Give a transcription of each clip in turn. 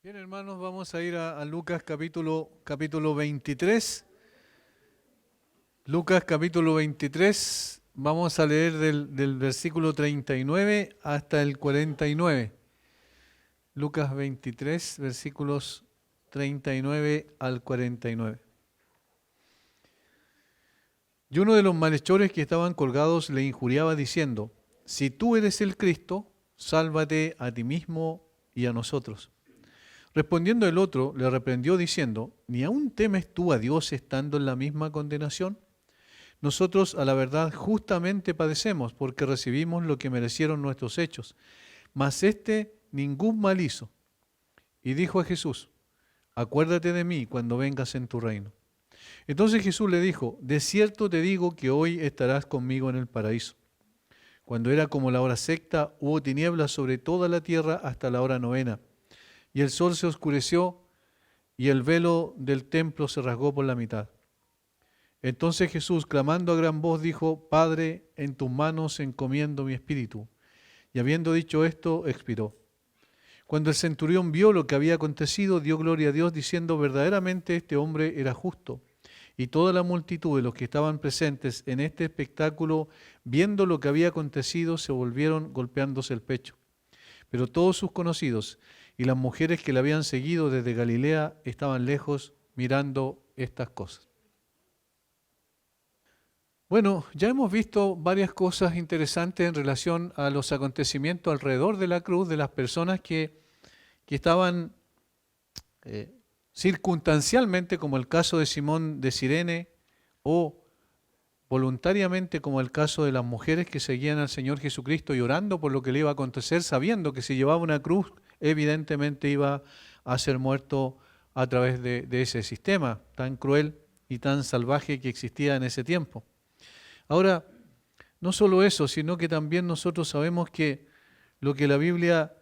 Bien, hermanos, vamos a ir a Lucas capítulo 23. Lucas capítulo 23, vamos a leer del versículo 39 hasta el 49. Lucas 23, versículos 39 al 49. Y uno de los malhechores que estaban colgados le injuriaba diciendo: si tú eres el Cristo, sálvate a ti mismo y a nosotros. Respondiendo el otro, le reprendió diciendo: ¿ni aún temes tú a Dios estando en la misma condenación? Nosotros a la verdad justamente padecemos, porque recibimos lo que merecieron nuestros hechos, mas éste ningún mal hizo. Y dijo a Jesús: acuérdate de mí cuando vengas en tu reino. Entonces Jesús le dijo: de cierto te digo que hoy estarás conmigo en el paraíso. Cuando era como la hora sexta, hubo tinieblas sobre toda la tierra hasta la hora novena. Y el sol se oscureció y el velo del templo se rasgó por la mitad. Entonces Jesús, clamando a gran voz, dijo: Padre, en tus manos encomiendo mi espíritu. Y habiendo dicho esto, expiró. Cuando el centurión vio lo que había acontecido, dio gloria a Dios, diciendo: verdaderamente este hombre era justo. Y toda la multitud de los que estaban presentes en este espectáculo, viendo lo que había acontecido, se volvieron golpeándose el pecho. Pero todos sus conocidos y las mujeres que le habían seguido desde Galilea estaban lejos mirando estas cosas. Bueno, ya hemos visto varias cosas interesantes en relación a los acontecimientos alrededor de la cruz, de las personas que estaban circunstancialmente, como el caso de Simón de Cirene, o voluntariamente, como el caso de las mujeres que seguían al Señor Jesucristo llorando por lo que le iba a acontecer, sabiendo que si llevaba una cruz, evidentemente iba a ser muerto a través de ese sistema tan cruel y tan salvaje que existía en ese tiempo. Ahora, no solo eso, sino que también nosotros sabemos que lo que la Biblia,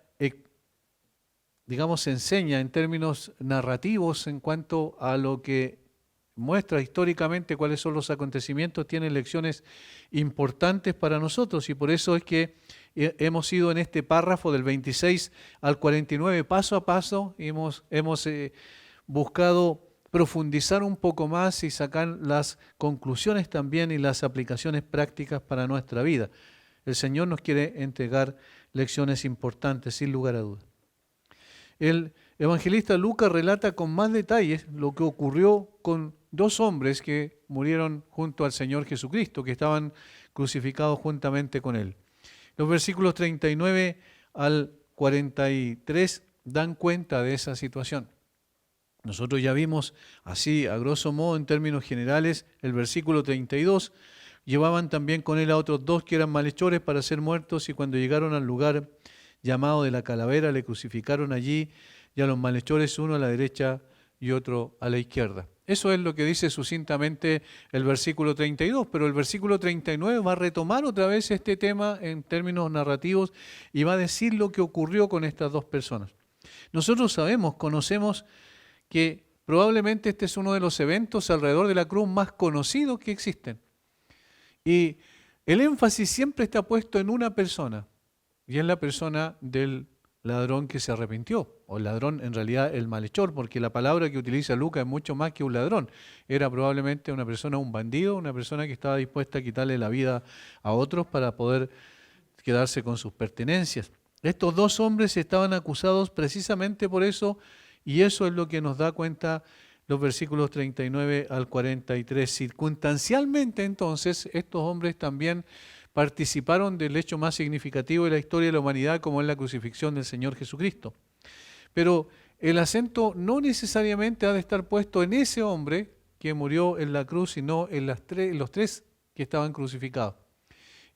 enseña en términos narrativos en cuanto a lo que muestra históricamente cuáles son los acontecimientos, tiene lecciones importantes para nosotros, y por eso es que hemos ido en este párrafo del 26 al 49 paso a paso, y hemos buscado profundizar un poco más y sacar las conclusiones también y las aplicaciones prácticas para nuestra vida. El Señor nos quiere entregar lecciones importantes, sin lugar a dudas. El evangelista Lucas relata con más detalles lo que ocurrió con dos hombres que murieron junto al Señor Jesucristo, que estaban crucificados juntamente con Él. Los versículos 39 al 43 dan cuenta de esa situación. Nosotros ya vimos así, a grosso modo, en términos generales, el versículo 32. Llevaban también con él a otros dos que eran malhechores para ser muertos, y cuando llegaron al lugar llamado de la Calavera, le crucificaron allí, y a los malhechores uno a la derecha y otro a la izquierda. Eso es lo que dice sucintamente el versículo 32, pero el versículo 39 va a retomar otra vez este tema en términos narrativos y va a decir lo que ocurrió con estas dos personas. Nosotros conocemos que probablemente este es uno de los eventos alrededor de la cruz más conocidos que existen. Y el énfasis siempre está puesto en una persona, y en la persona del ladrón que se arrepintió, o el ladrón, en realidad el malhechor, porque la palabra que utiliza Lucas es mucho más que un ladrón. Era probablemente una persona, un bandido, una persona que estaba dispuesta a quitarle la vida a otros para poder quedarse con sus pertenencias. Estos dos hombres estaban acusados precisamente por eso, y eso es lo que nos da cuenta los versículos 39 al 43. Circunstancialmente, entonces, estos hombres también participaron del hecho más significativo de la historia de la humanidad, como es la crucifixión del Señor Jesucristo. Pero el acento no necesariamente ha de estar puesto en ese hombre que murió en la cruz, sino en los tres que estaban crucificados.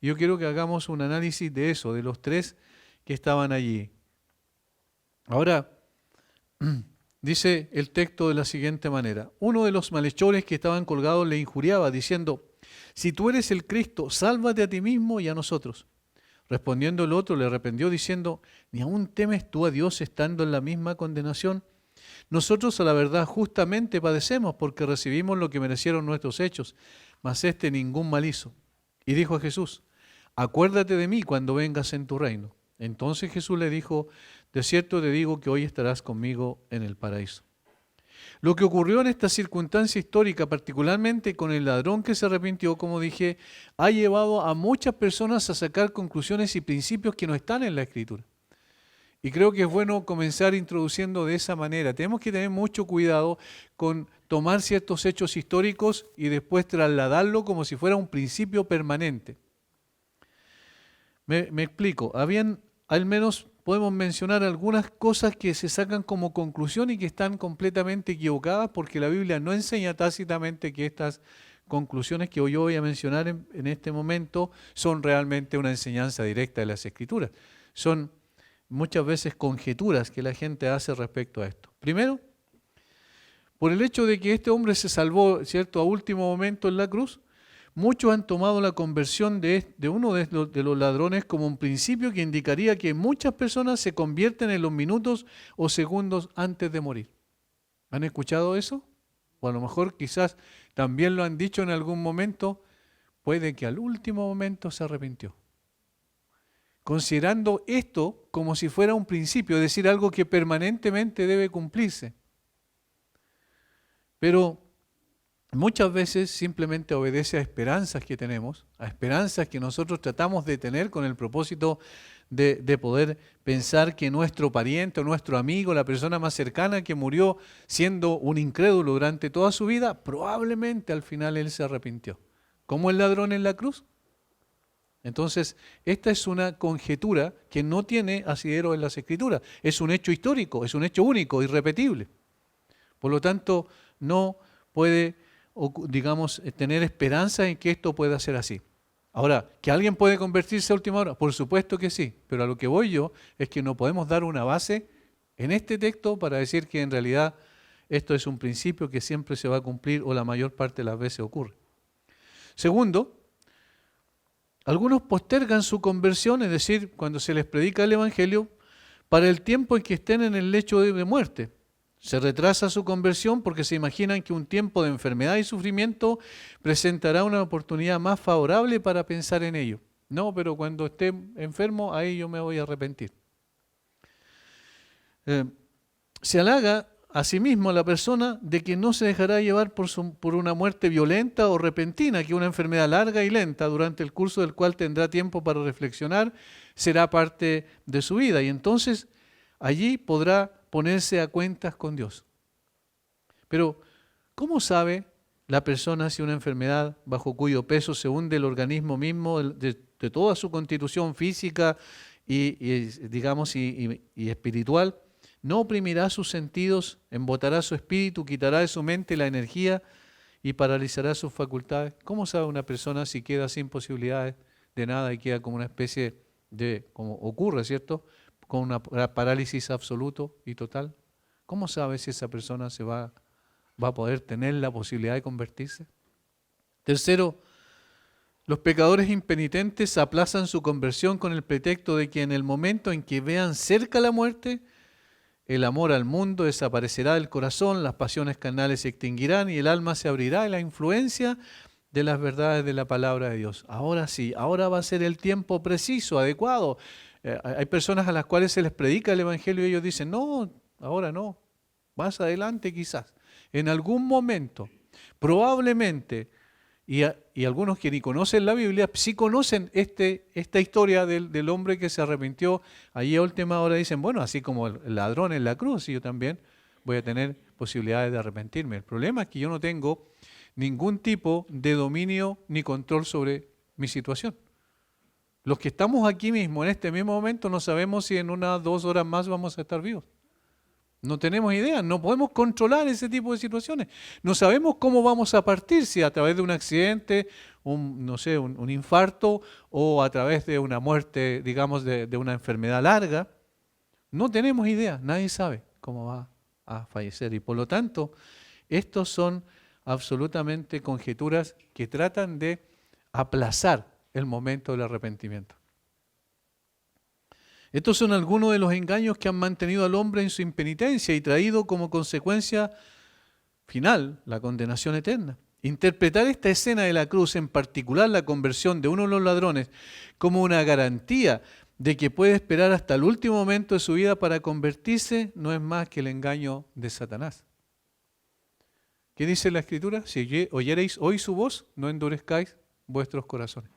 Y yo quiero que hagamos un análisis de eso, de los tres que estaban allí. Ahora, dice el texto de la siguiente manera: uno de los malhechores que estaban colgados le injuriaba, diciendo: si tú eres el Cristo, sálvate a ti mismo y a nosotros. Respondiendo el otro, le reprendió diciendo: ¿ni aún temes tú a Dios estando en la misma condenación? Nosotros a la verdad justamente padecemos, porque recibimos lo que merecieron nuestros hechos, mas éste ningún mal hizo. Y dijo a Jesús: acuérdate de mí cuando vengas en tu reino. Entonces Jesús le dijo: de cierto te digo que hoy estarás conmigo en el paraíso. Lo que ocurrió en esta circunstancia histórica, particularmente con el ladrón que se arrepintió, como dije, ha llevado a muchas personas a sacar conclusiones y principios que no están en la Escritura. Y creo que es bueno comenzar introduciendo de esa manera. Tenemos que tener mucho cuidado con tomar ciertos hechos históricos y después trasladarlo como si fuera un principio permanente. Me explico. Al menos podemos mencionar algunas cosas que se sacan como conclusión y que están completamente equivocadas porque la Biblia no enseña tácitamente que estas conclusiones que yo voy a mencionar en este momento son realmente una enseñanza directa de las Escrituras. Son muchas veces conjeturas que la gente hace respecto a esto. Primero, por el hecho de que este hombre se salvó, ¿cierto?, a último momento en la cruz, muchos han tomado la conversión de uno de los ladrones como un principio que indicaría que muchas personas se convierten en los minutos o segundos antes de morir. ¿Han escuchado eso? O a lo mejor quizás también lo han dicho en algún momento, puede que al último momento se arrepintió. Considerando esto como si fuera un principio, es decir, algo que permanentemente debe cumplirse. Pero muchas veces simplemente obedece a esperanzas que tenemos, a esperanzas que nosotros tratamos de tener con el propósito de poder pensar que nuestro pariente o nuestro amigo, la persona más cercana que murió siendo un incrédulo durante toda su vida, probablemente al final él se arrepintió. ¿Como el ladrón en la cruz? Entonces, esta es una conjetura que no tiene asidero en las Escrituras. Es un hecho histórico, es un hecho único, irrepetible. Por lo tanto, no puede, digamos, tener esperanza en que esto pueda ser así. Ahora, ¿que alguien puede convertirse a última hora? Por supuesto que sí, pero a lo que voy yo es que no podemos dar una base en este texto para decir que en realidad esto es un principio que siempre se va a cumplir o la mayor parte de las veces ocurre. Segundo, algunos postergan su conversión, es decir, cuando se les predica el Evangelio, para el tiempo en que estén en el lecho de muerte. Se retrasa su conversión porque se imaginan que un tiempo de enfermedad y sufrimiento presentará una oportunidad más favorable para pensar en ello. No, pero cuando esté enfermo, ahí yo me voy a arrepentir. Se halaga a sí mismo a la persona de que no se dejará llevar por una muerte violenta o repentina, que una enfermedad larga y lenta durante el curso del cual tendrá tiempo para reflexionar, será parte de su vida y entonces allí podrá ponerse a cuentas con Dios. Pero, ¿cómo sabe la persona si una enfermedad bajo cuyo peso se hunde el organismo mismo de toda su constitución física y espiritual? No oprimirá sus sentidos, embotará su espíritu, quitará de su mente la energía y paralizará sus facultades. ¿Cómo sabe una persona si queda sin posibilidades de nada y queda como una especie de, como ocurre, ¿cierto?, con una parálisis absoluto y total? ¿Cómo sabe si esa persona va a poder tener la posibilidad de convertirse? Tercero, los pecadores impenitentes aplazan su conversión con el pretexto de que en el momento en que vean cerca la muerte, el amor al mundo desaparecerá del corazón, las pasiones carnales se extinguirán y el alma se abrirá a la influencia de las verdades de la palabra de Dios. Ahora sí, ahora va a ser el tiempo preciso, adecuado. Hay personas a las cuales se les predica el Evangelio y ellos dicen, no, ahora no, más adelante quizás. En algún momento, probablemente, y algunos que ni conocen la Biblia, sí conocen esta historia del hombre que se arrepintió. Allí a última hora dicen, bueno, así como el ladrón en la cruz, yo también voy a tener posibilidades de arrepentirme. El problema es que yo no tengo ningún tipo de dominio ni control sobre mi situación. Los que estamos aquí mismo, en este mismo momento, no sabemos si en unas 2 horas más vamos a estar vivos. No tenemos idea, no podemos controlar ese tipo de situaciones. No sabemos cómo vamos a partir, si a través de un accidente, un infarto o a través de una muerte, digamos, de una enfermedad larga. No tenemos idea, nadie sabe cómo va a fallecer. Y por lo tanto, estos son absolutamente conjeturas que tratan de aplazar el momento del arrepentimiento. Estos son algunos de los engaños que han mantenido al hombre en su impenitencia y traído como consecuencia final la condenación eterna. Interpretar esta escena de la cruz, en particular la conversión de uno de los ladrones, como una garantía de que puede esperar hasta el último momento de su vida para convertirse, no es más que el engaño de Satanás. ¿Qué dice la Escritura? Si oyereis hoy su voz, no endurezcáis vuestros corazones.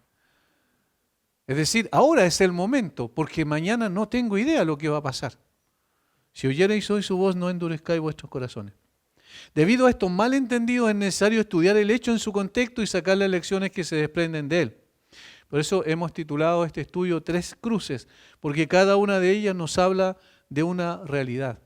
Es decir, ahora es el momento, porque mañana no tengo idea lo que va a pasar. Si oyereis hoy su voz, no endurezcáis vuestros corazones. Debido a estos malentendidos es necesario estudiar el hecho en su contexto y sacar las lecciones que se desprenden de él. Por eso hemos titulado este estudio Tres Cruces, porque cada una de ellas nos habla de una realidad.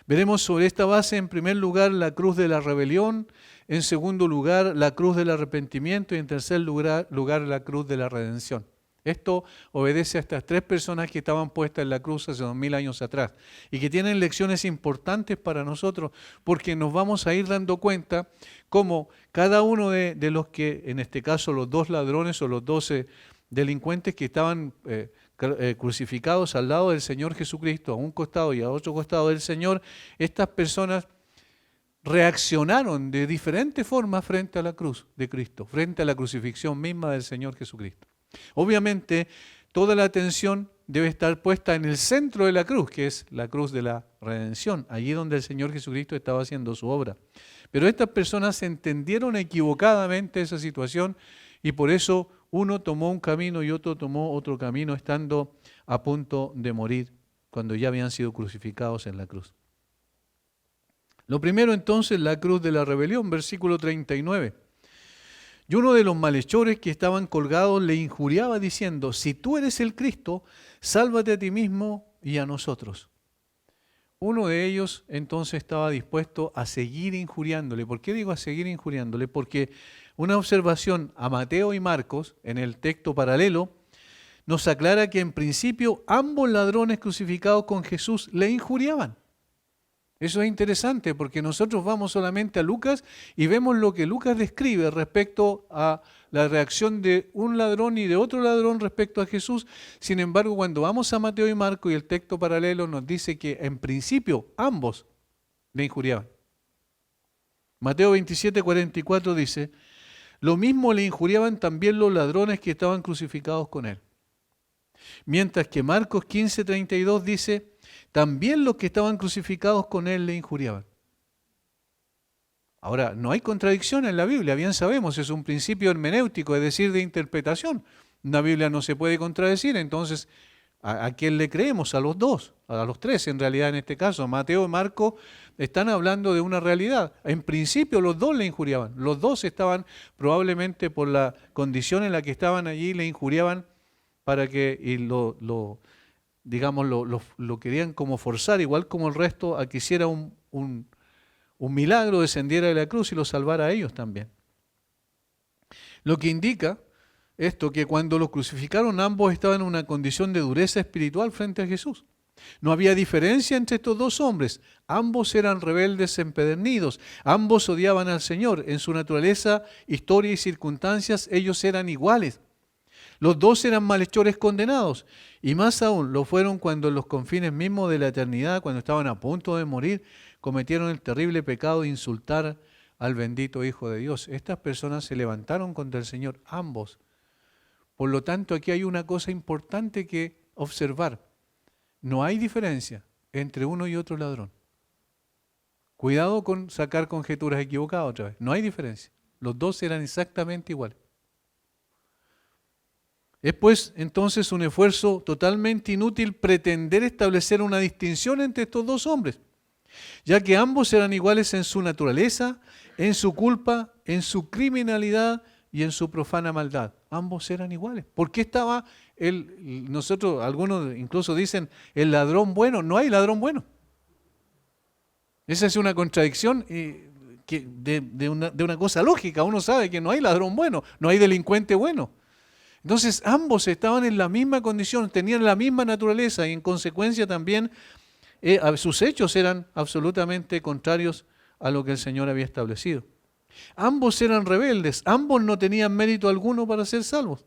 Veremos sobre esta base, en primer lugar, la cruz de la rebelión, en segundo lugar, la cruz del arrepentimiento y en tercer lugar, la cruz de la redención. Esto obedece a estas tres personas que estaban puestas en la cruz hace 2000 años atrás y que tienen lecciones importantes para nosotros porque nos vamos a ir dando cuenta cómo cada uno de los que, en este caso los dos ladrones o los 12 delincuentes que estaban crucificados al lado del Señor Jesucristo, a un costado y a otro costado del Señor, estas personas reaccionaron de diferentes formas frente a la cruz de Cristo, frente a la crucifixión misma del Señor Jesucristo. Obviamente, toda la atención debe estar puesta en el centro de la cruz, que es la cruz de la redención, allí donde el Señor Jesucristo estaba haciendo su obra. Pero estas personas entendieron equivocadamente esa situación y por eso uno tomó un camino y otro tomó otro camino, estando a punto de morir cuando ya habían sido crucificados en la cruz. Lo primero entonces, la cruz de la rebelión, versículo 39. Y uno de los malhechores que estaban colgados le injuriaba diciendo, si tú eres el Cristo, sálvate a ti mismo y a nosotros. Uno de ellos entonces estaba dispuesto a seguir injuriándole. ¿Por qué digo a seguir injuriándole? Porque una observación a Mateo y Marcos en el texto paralelo nos aclara que en principio ambos ladrones crucificados con Jesús le injuriaban. Eso es interesante porque nosotros vamos solamente a Lucas y vemos lo que Lucas describe respecto a la reacción de un ladrón y de otro ladrón respecto a Jesús. Sin embargo, cuando vamos a Mateo y Marcos y el texto paralelo nos dice que en principio ambos le injuriaban. Mateo 27:44 dice, lo mismo le injuriaban también los ladrones que estaban crucificados con él. Mientras que Marcos 15:32 dice, también los que estaban crucificados con él le injuriaban. Ahora, no hay contradicción en la Biblia, bien sabemos, es un principio hermenéutico, es decir, de interpretación. La Biblia no se puede contradecir, entonces, ¿a quién le creemos? A los dos, a los tres en realidad en este caso. Mateo y Marcos están hablando de una realidad. En principio los dos le injuriaban, los dos estaban probablemente por la condición en la que estaban allí, le injuriaban para que lo querían como forzar, igual como el resto, a que hiciera un milagro, descendiera de la cruz y los salvara a ellos también. Lo que indica esto, que cuando los crucificaron ambos estaban en una condición de dureza espiritual frente a Jesús. No había diferencia entre estos dos hombres, ambos eran rebeldes empedernidos, ambos odiaban al Señor, en su naturaleza, historia y circunstancias ellos eran iguales. Los dos eran malhechores condenados y más aún lo fueron cuando en los confines mismos de la eternidad, cuando estaban a punto de morir, cometieron el terrible pecado de insultar al bendito Hijo de Dios. Estas personas se levantaron contra el Señor, ambos. Por lo tanto, aquí hay una cosa importante que observar. No hay diferencia entre uno y otro ladrón. Cuidado con sacar conjeturas equivocadas otra vez. No hay diferencia. Los dos eran exactamente iguales. Es pues entonces un esfuerzo totalmente inútil pretender establecer una distinción entre estos dos hombres, ya que ambos eran iguales en su naturaleza, en su culpa, en su criminalidad y en su profana maldad. Ambos eran iguales. ¿Por qué estaba algunos incluso dicen, el ladrón bueno? No hay ladrón bueno. Esa es una contradicción de una cosa lógica. Uno sabe que no hay ladrón bueno, no hay delincuente bueno. Entonces ambos estaban en la misma condición, tenían la misma naturaleza y en consecuencia también sus hechos eran absolutamente contrarios a lo que el Señor había establecido. Ambos eran rebeldes, ambos no tenían mérito alguno para ser salvos.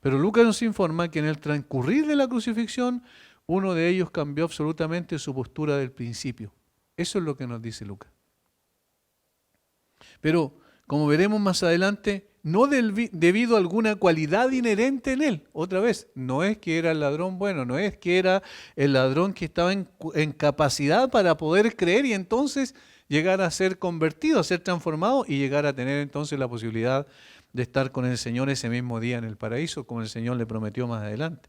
Pero Lucas nos informa que en el transcurrir de la crucifixión, uno de ellos cambió absolutamente su postura del principio. Eso es lo que nos dice Lucas. Pero, como veremos más adelante, no debido a alguna cualidad inherente en él. Otra vez, no es que era el ladrón bueno, no es que era el ladrón que estaba en capacidad para poder creer y entonces llegar a ser convertido, a ser transformado y llegar a tener entonces la posibilidad de estar con el Señor ese mismo día en el paraíso, como el Señor le prometió más adelante.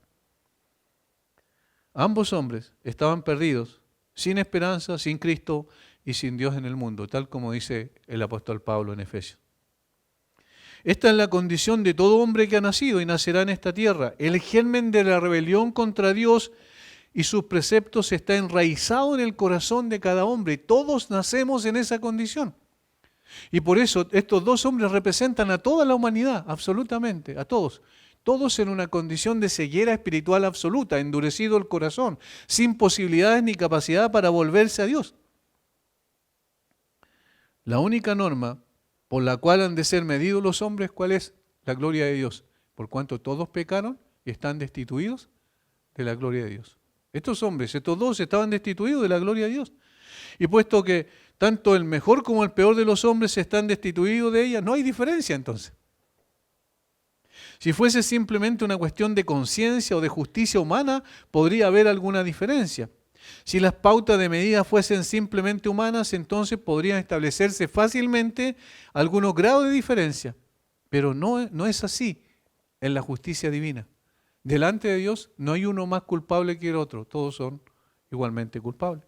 Ambos hombres estaban perdidos, sin esperanza, sin Cristo y sin Dios en el mundo, tal como dice el apóstol Pablo en Efesios. Esta es la condición de todo hombre que ha nacido y nacerá en esta tierra. El germen de la rebelión contra Dios y sus preceptos está enraizado en el corazón de cada hombre. Todos nacemos en esa condición. Y por eso estos dos hombres representan a toda la humanidad, absolutamente, a todos. Todos en una condición de ceguera espiritual absoluta, endurecido el corazón, sin posibilidades ni capacidad para volverse a Dios. La única norma por la cual han de ser medidos los hombres, ¿cuál es? La gloria de Dios. Por cuanto todos pecaron y están destituidos de la gloria de Dios. Estos hombres, estos dos, estaban destituidos de la gloria de Dios. Y puesto que tanto el mejor como el peor de los hombres están destituidos de ella, no hay diferencia entonces. Si fuese simplemente una cuestión de conciencia o de justicia humana, podría haber alguna diferencia. Si las pautas de medida fuesen simplemente humanas, entonces podrían establecerse fácilmente algunos grados de diferencia. Pero no es así en la justicia divina. Delante de Dios no hay uno más culpable que el otro, todos son igualmente culpables.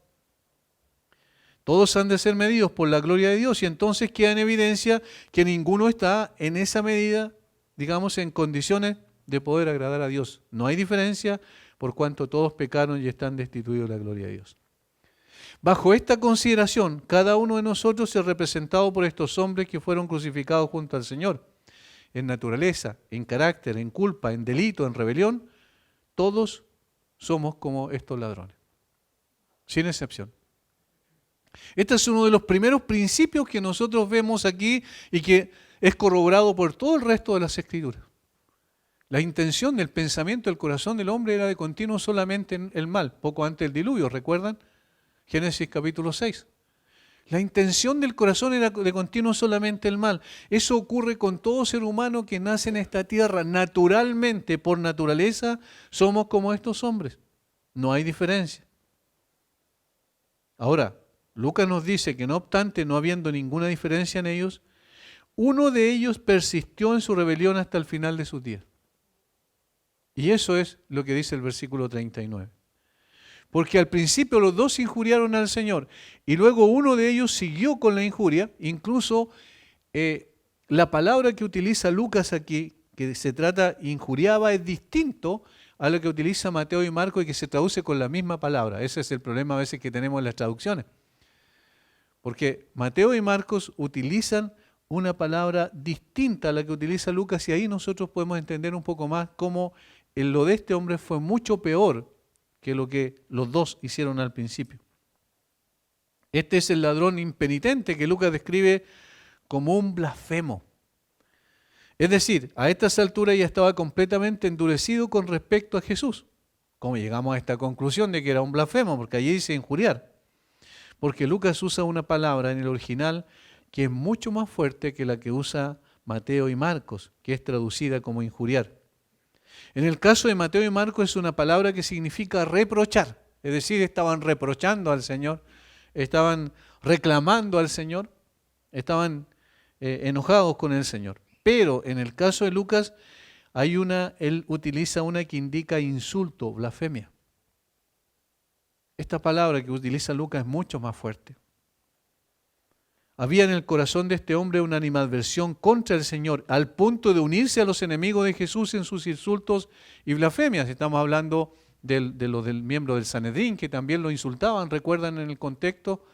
Todos han de ser medidos por la gloria de Dios y entonces queda en evidencia que ninguno está en esa medida, digamos, en condiciones de poder agradar a Dios. No hay diferencia por cuanto todos pecaron y están destituidos de la gloria de Dios. Bajo esta consideración, cada uno de nosotros es representado por estos hombres que fueron crucificados junto al Señor. En naturaleza, en carácter, en culpa, en delito, en rebelión, todos somos como estos ladrones, sin excepción. Este es uno de los primeros principios que nosotros vemos aquí y que es corroborado por todo el resto de las Escrituras. La intención del pensamiento del corazón del hombre era de continuo solamente el mal, poco antes del diluvio, ¿recuerdan? Génesis capítulo 6. La intención del corazón era de continuo solamente el mal. Eso ocurre con todo ser humano que nace en esta tierra. Naturalmente, por naturaleza, somos como estos hombres. No hay diferencia. Ahora, Lucas nos dice que no obstante, no habiendo ninguna diferencia en ellos, uno de ellos persistió en su rebelión hasta el final de sus días. Y eso es lo que dice el versículo 39. Porque al principio los dos injuriaron al Señor y luego uno de ellos siguió con la injuria. Incluso la palabra que utiliza Lucas aquí, que se trata injuriaba, es distinto a lo que utiliza Mateo y Marcos y que se traduce con la misma palabra. Ese es el problema a veces que tenemos en las traducciones. Porque Mateo y Marcos utilizan una palabra distinta a la que utiliza Lucas y ahí nosotros podemos entender un poco más cómo lo de este hombre fue mucho peor que lo que los dos hicieron al principio. Este es el ladrón impenitente que Lucas describe como un blasfemo. Es decir, a estas alturas ya estaba completamente endurecido con respecto a Jesús. ¿Cómo llegamos a esta conclusión de que era un blasfemo? Porque allí dice injuriar. Porque Lucas usa una palabra en el original que es mucho más fuerte que la que usa Mateo y Marcos, que es traducida como injuriar. En el caso de Mateo y Marcos es una palabra que significa reprochar, es decir, estaban reprochando al Señor, estaban reclamando al Señor, estaban enojados con el Señor. Pero en el caso de Lucas, él utiliza una que indica insulto, blasfemia. Esta palabra que utiliza Lucas es mucho más fuerte. Había en el corazón de este hombre una animadversión contra el Señor, al punto de unirse a los enemigos de Jesús en sus insultos y blasfemias. Estamos hablando de los del miembro del Sanedrín, que también lo insultaban, recuerdan en el contexto.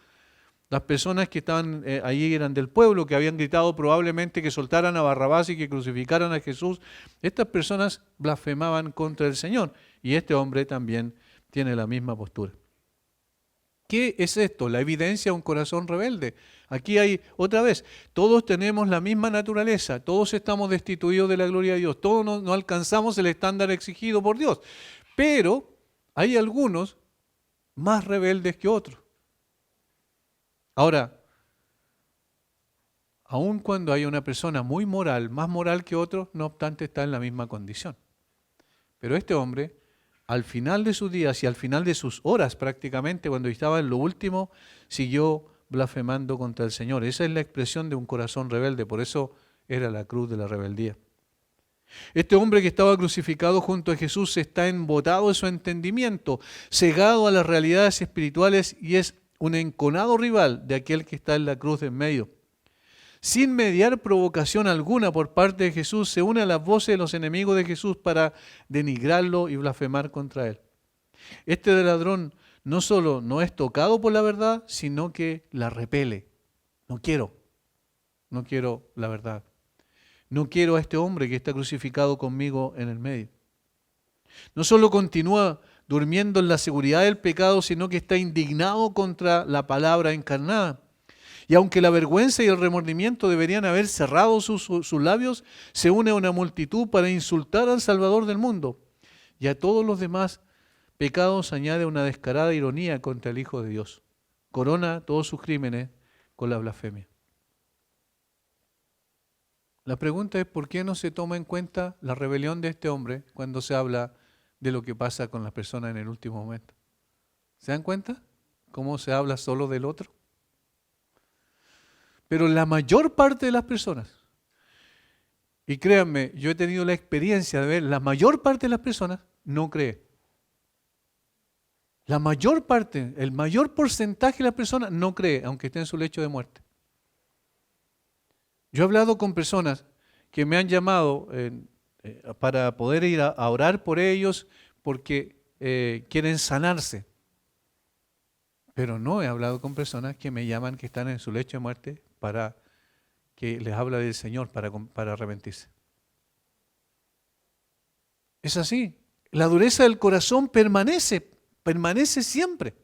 Las personas que estaban allí eran del pueblo, que habían gritado probablemente que soltaran a Barrabás y que crucificaran a Jesús. Estas personas blasfemaban contra el Señor y este hombre también tiene la misma postura. ¿Qué es esto? La evidencia de un corazón rebelde. Aquí hay, otra vez, todos tenemos la misma naturaleza, todos estamos destituidos de la gloria de Dios, todos no alcanzamos el estándar exigido por Dios, pero hay algunos más rebeldes que otros. Ahora, Aun cuando hay una persona muy moral, más moral que otro, no obstante está en la misma condición. Pero este hombre, al final de sus días y al final de sus horas prácticamente, cuando estaba en lo último, siguió blasfemando contra el Señor. Esa es la expresión de un corazón rebelde, por eso era la cruz de la rebeldía. Este hombre que estaba crucificado junto a Jesús está embotado en su entendimiento, cegado a las realidades espirituales y es un enconado rival de aquel que está en la cruz de en medio. Sin mediar provocación alguna por parte de Jesús, se une a las voces de los enemigos de Jesús para denigrarlo y blasfemar contra él. Este ladrón no solo no es tocado por la verdad, sino que la repele. No quiero la verdad. No quiero a este hombre que está crucificado conmigo en el medio. No solo continúa durmiendo en la seguridad del pecado, sino que está indignado contra la palabra encarnada. Y aunque la vergüenza y el remordimiento deberían haber cerrado sus labios, se une a una multitud para insultar al Salvador del mundo. Y a todos los demás pecados añade una descarada ironía contra el Hijo de Dios. Corona todos sus crímenes con la blasfemia. La pregunta es, ¿por qué no se toma en cuenta la rebelión de este hombre cuando se habla de lo que pasa con las personas en el último momento? ¿Se dan cuenta cómo se habla solo del otro? Pero la mayor parte de las personas, y créanme, yo he tenido la experiencia de ver, la mayor parte de las personas no cree. La mayor parte, el mayor porcentaje de las personas no cree, aunque esté en su lecho de muerte. Yo he hablado con personas que me han llamado para poder ir a orar por ellos porque quieren sanarse. Pero no he hablado con personas que me llaman que están en su lecho de muerte para que les habla del Señor para arrepentirse. Es así. La dureza del corazón permanece siempre.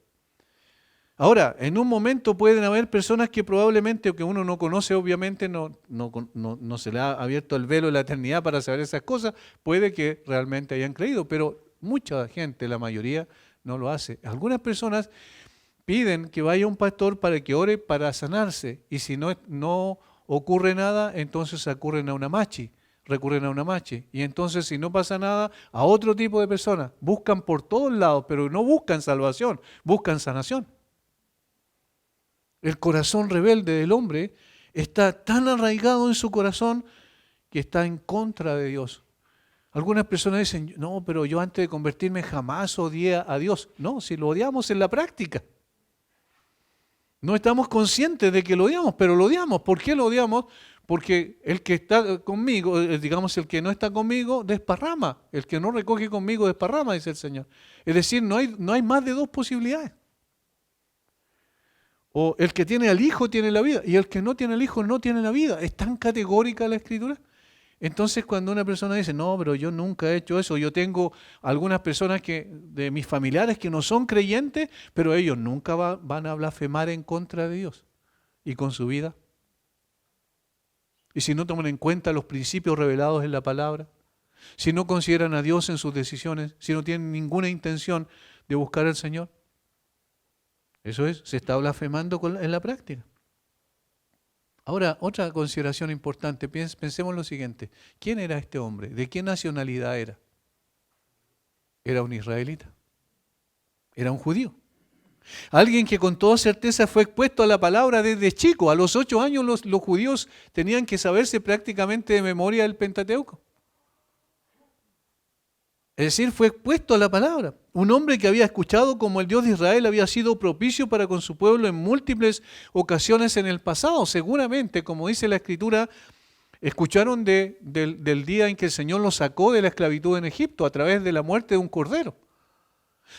Ahora, en un momento pueden haber personas que probablemente, que uno no conoce, obviamente no se le ha abierto el velo de la eternidad para saber esas cosas, puede que realmente hayan creído, pero mucha gente, la mayoría, no lo hace. Algunas personas piden que vaya un pastor para que ore para sanarse, y si no ocurre nada, entonces recurren a una machi, y entonces si no pasa nada, a otro tipo de personas. Buscan por todos lados, pero no buscan salvación, buscan sanación. El corazón rebelde del hombre está tan arraigado en su corazón que está en contra de Dios. Algunas personas dicen, no, pero yo antes de convertirme jamás odié a Dios. No, si lo odiamos en la práctica. No estamos conscientes de que lo odiamos, pero lo odiamos. ¿Por qué lo odiamos? Porque el que está conmigo, digamos el que no está conmigo, desparrama. El que no recoge conmigo desparrama, dice el Señor. Es decir, no hay más de dos posibilidades. O el que tiene al Hijo tiene la vida, y el que no tiene al Hijo no tiene la vida. Es tan categórica la Escritura. Entonces cuando una persona dice, no, pero yo nunca he hecho eso, yo tengo algunas personas de mis familiares que no son creyentes, pero ellos nunca van a blasfemar en contra de Dios y con su vida. Y si no toman en cuenta los principios revelados en la palabra, si no consideran a Dios en sus decisiones, si no tienen ninguna intención de buscar al Señor, eso es, se está blasfemando en la práctica. Ahora, otra consideración importante, pensemos lo siguiente. ¿Quién era este hombre? ¿De qué nacionalidad era? Era un israelita. Era un judío. Alguien que con toda certeza fue expuesto a la palabra desde chico. A los 8 años los judíos tenían que saberse prácticamente de memoria el Pentateuco. Es decir, fue expuesto a la palabra. Un hombre que había escuchado cómo el Dios de Israel había sido propicio para con su pueblo en múltiples ocasiones en el pasado. Seguramente, como dice la Escritura, escucharon del día en que el Señor los sacó de la esclavitud en Egipto a través de la muerte de un cordero.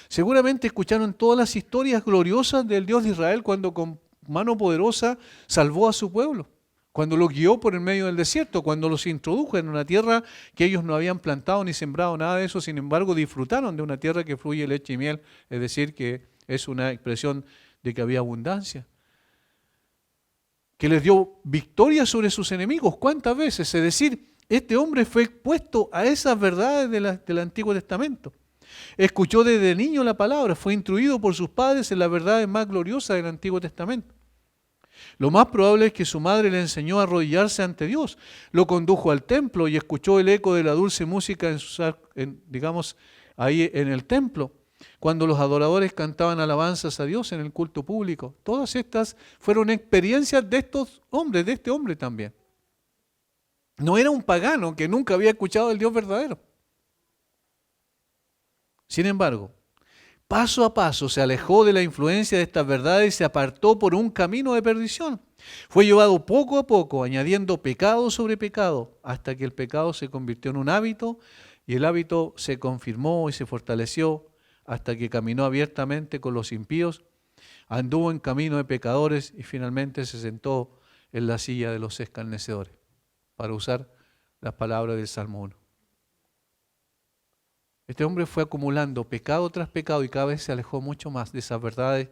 Seguramente escucharon todas las historias gloriosas del Dios de Israel cuando con mano poderosa salvó a su pueblo. Cuando los guió por el medio del desierto, cuando los introdujo en una tierra que ellos no habían plantado ni sembrado nada de eso, sin embargo disfrutaron de una tierra que fluye leche y miel, es decir, que es una expresión de que había abundancia. Que les dio victoria sobre sus enemigos, ¿cuántas veces? Es decir, este hombre fue expuesto a esas verdades del Antiguo Testamento. Escuchó desde niño la palabra, fue instruido por sus padres en las verdades más gloriosas del Antiguo Testamento. Lo más probable es que su madre le enseñó a arrodillarse ante Dios, lo condujo al templo y escuchó el eco de la dulce música digamos, ahí en el templo, cuando los adoradores cantaban alabanzas a Dios en el culto público. Todas estas fueron experiencias de estos hombres, de este hombre también. No era un pagano que nunca había escuchado del Dios verdadero. Sin embargo, paso a paso se alejó de la influencia de estas verdades y se apartó por un camino de perdición. Fue llevado poco a poco, añadiendo pecado sobre pecado, hasta que el pecado se convirtió en un hábito y el hábito se confirmó y se fortaleció hasta que caminó abiertamente con los impíos, anduvo en camino de pecadores y finalmente se sentó en la silla de los escarnecedores, para usar las palabras del Salmo 1. Este hombre fue acumulando pecado tras pecado y cada vez se alejó mucho más de esas verdades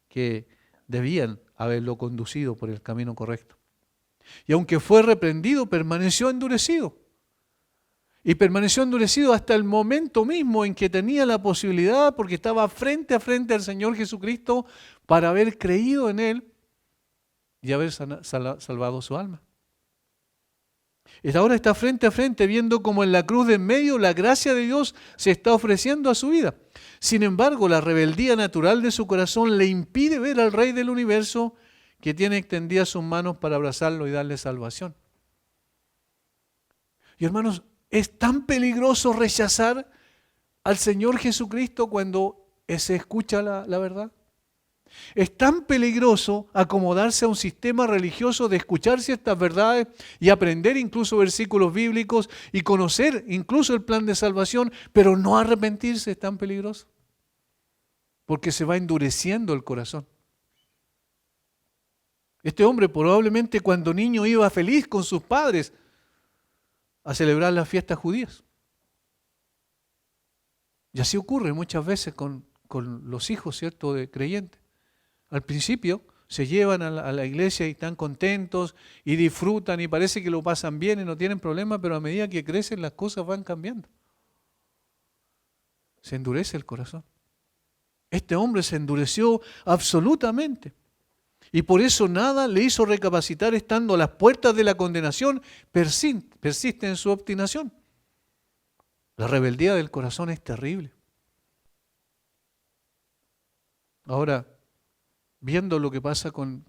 que debían haberlo conducido por el camino correcto. Y aunque fue reprendido, permaneció endurecido. Y permaneció endurecido hasta el momento mismo en que tenía la posibilidad, porque estaba frente a frente al Señor Jesucristo, para haber creído en Él y haber salvado su alma. Ahora está frente a frente viendo como en la cruz de en medio la gracia de Dios se está ofreciendo a su vida. Sin embargo, la rebeldía natural de su corazón le impide ver al Rey del universo que tiene extendidas sus manos para abrazarlo y darle salvación. Y hermanos, es tan peligroso rechazar al Señor Jesucristo cuando se escucha la verdad. Es tan peligroso acomodarse a un sistema religioso de escuchar ciertas verdades y aprender incluso versículos bíblicos y conocer incluso el plan de salvación, pero no arrepentirse es tan peligroso. Porque se va endureciendo el corazón. Este hombre probablemente cuando niño iba feliz con sus padres a celebrar las fiestas judías. Y así ocurre muchas veces con los hijos, ¿cierto?, de creyentes. Al principio se llevan a la iglesia y están contentos y disfrutan y parece que lo pasan bien y no tienen problema, pero a medida que crecen las cosas van cambiando. Se endurece el corazón. Este hombre se endureció absolutamente y por eso nada le hizo recapacitar estando a las puertas de la condenación, persiste en su obstinación. La rebeldía del corazón es terrible. Ahora, viendo lo que pasa con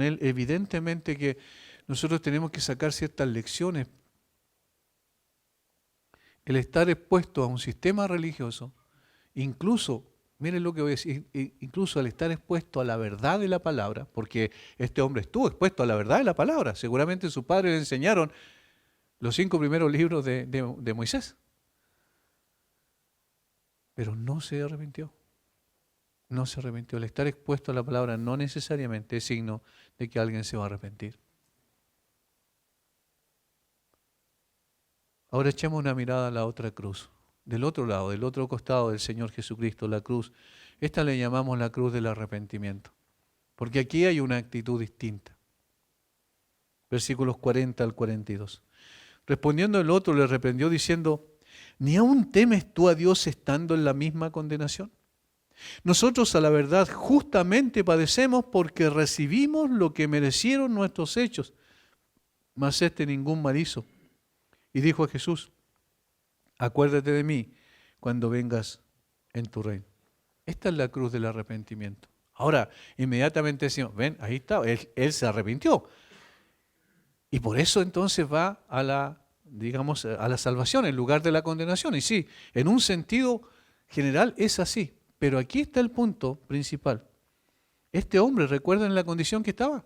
él, evidentemente que nosotros tenemos que sacar ciertas lecciones. El estar expuesto a un sistema religioso, incluso, miren lo que voy a decir, incluso al estar expuesto a la verdad de la palabra, porque este hombre estuvo expuesto a la verdad de la palabra, seguramente sus padres le enseñaron los 5 primeros libros de Moisés, pero no se arrepintió. No se arrepintió. El estar expuesto a la palabra no necesariamente es signo de que alguien se va a arrepentir. Ahora echemos una mirada a la otra cruz. Del otro lado, del otro costado del Señor Jesucristo, la cruz. Esta le llamamos la cruz del arrepentimiento. Porque aquí hay una actitud distinta. Versículos 40 al 42. Respondiendo el otro le reprendió diciendo, ¿ni aún temes tú a Dios estando en la misma condenación? Nosotros a la verdad justamente padecemos porque recibimos lo que merecieron nuestros hechos, mas este ningún mal hizo. Y dijo a Jesús, acuérdate de mí cuando vengas en tu reino. Esta es la cruz del arrepentimiento. Ahora, inmediatamente decimos, ven, ahí está, él se arrepintió. Y por eso entonces va a la, digamos, a la salvación en lugar de la condenación. Y sí, en un sentido general es así. Pero aquí está el punto principal. Este hombre, ¿recuerdan la condición que estaba?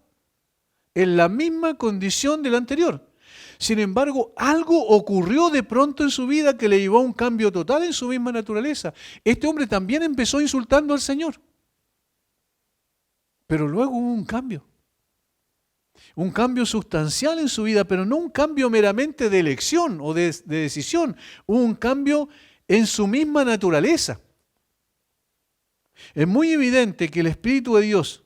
En la misma condición del anterior. Sin embargo, algo ocurrió de pronto en su vida que le llevó a un cambio total en su misma naturaleza. Este hombre también empezó insultando al Señor. Pero luego hubo un cambio. Un cambio sustancial en su vida, pero no un cambio meramente de elección o de decisión. Hubo un cambio en su misma naturaleza. Es muy evidente que el Espíritu de Dios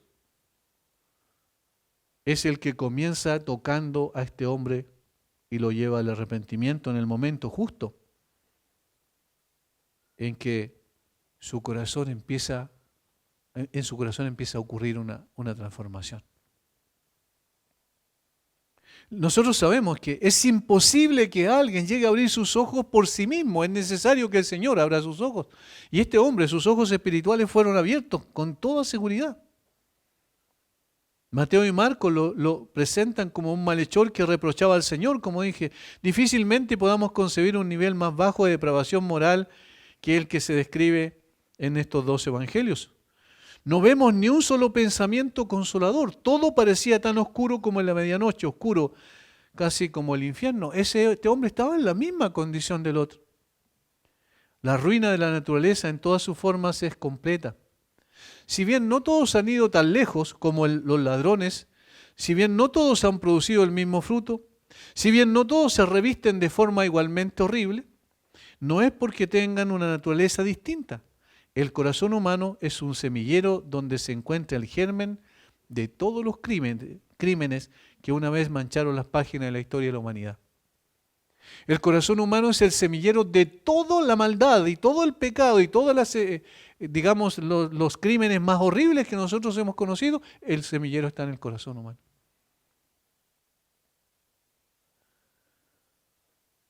es el que comienza tocando a este hombre y lo lleva al arrepentimiento en el momento justo en que en su corazón empieza a ocurrir una transformación. Nosotros sabemos que es imposible que alguien llegue a abrir sus ojos por sí mismo. Es necesario que el Señor abra sus ojos. Y este hombre, sus ojos espirituales fueron abiertos con toda seguridad. Mateo y Marcos lo presentan como un malhechor que reprochaba al Señor, como dije. Difícilmente podamos concebir un nivel más bajo de depravación moral que el que se describe en estos dos evangelios. No vemos ni un solo pensamiento consolador. Todo parecía tan oscuro como en la medianoche, oscuro casi como el infierno. Este hombre estaba en la misma condición del otro. La ruina de la naturaleza en todas sus formas es completa. Si bien no todos han ido tan lejos como los ladrones, si bien no todos han producido el mismo fruto, si bien no todos se revisten de forma igualmente horrible, no es porque tengan una naturaleza distinta. El corazón humano es un semillero donde se encuentra el germen de todos los crímenes que una vez mancharon las páginas de la historia de la humanidad. El corazón humano es el semillero de toda la maldad y todo el pecado y todas las, digamos, los crímenes más horribles que nosotros hemos conocido. El semillero está en el corazón humano.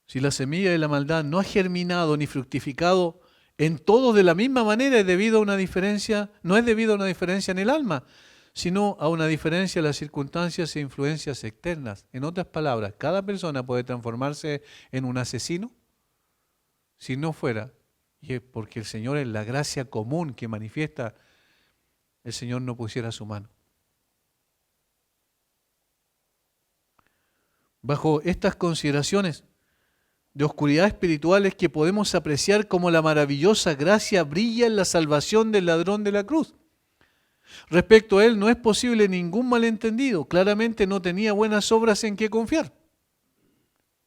Si la semilla de la maldad no ha germinado ni fructificado en todos de la misma manera, es debido a una diferencia, no es debido a una diferencia en el alma, sino a una diferencia en las circunstancias e influencias externas. En otras palabras, cada persona puede transformarse en un asesino si no fuera, y es porque el Señor en la gracia común que manifiesta, el Señor no pusiera su mano. Bajo estas consideraciones de oscuridad espiritual es que podemos apreciar cómo la maravillosa gracia brilla en la salvación del ladrón de la cruz. Respecto a él no es posible ningún malentendido. Claramente no tenía buenas obras en que confiar.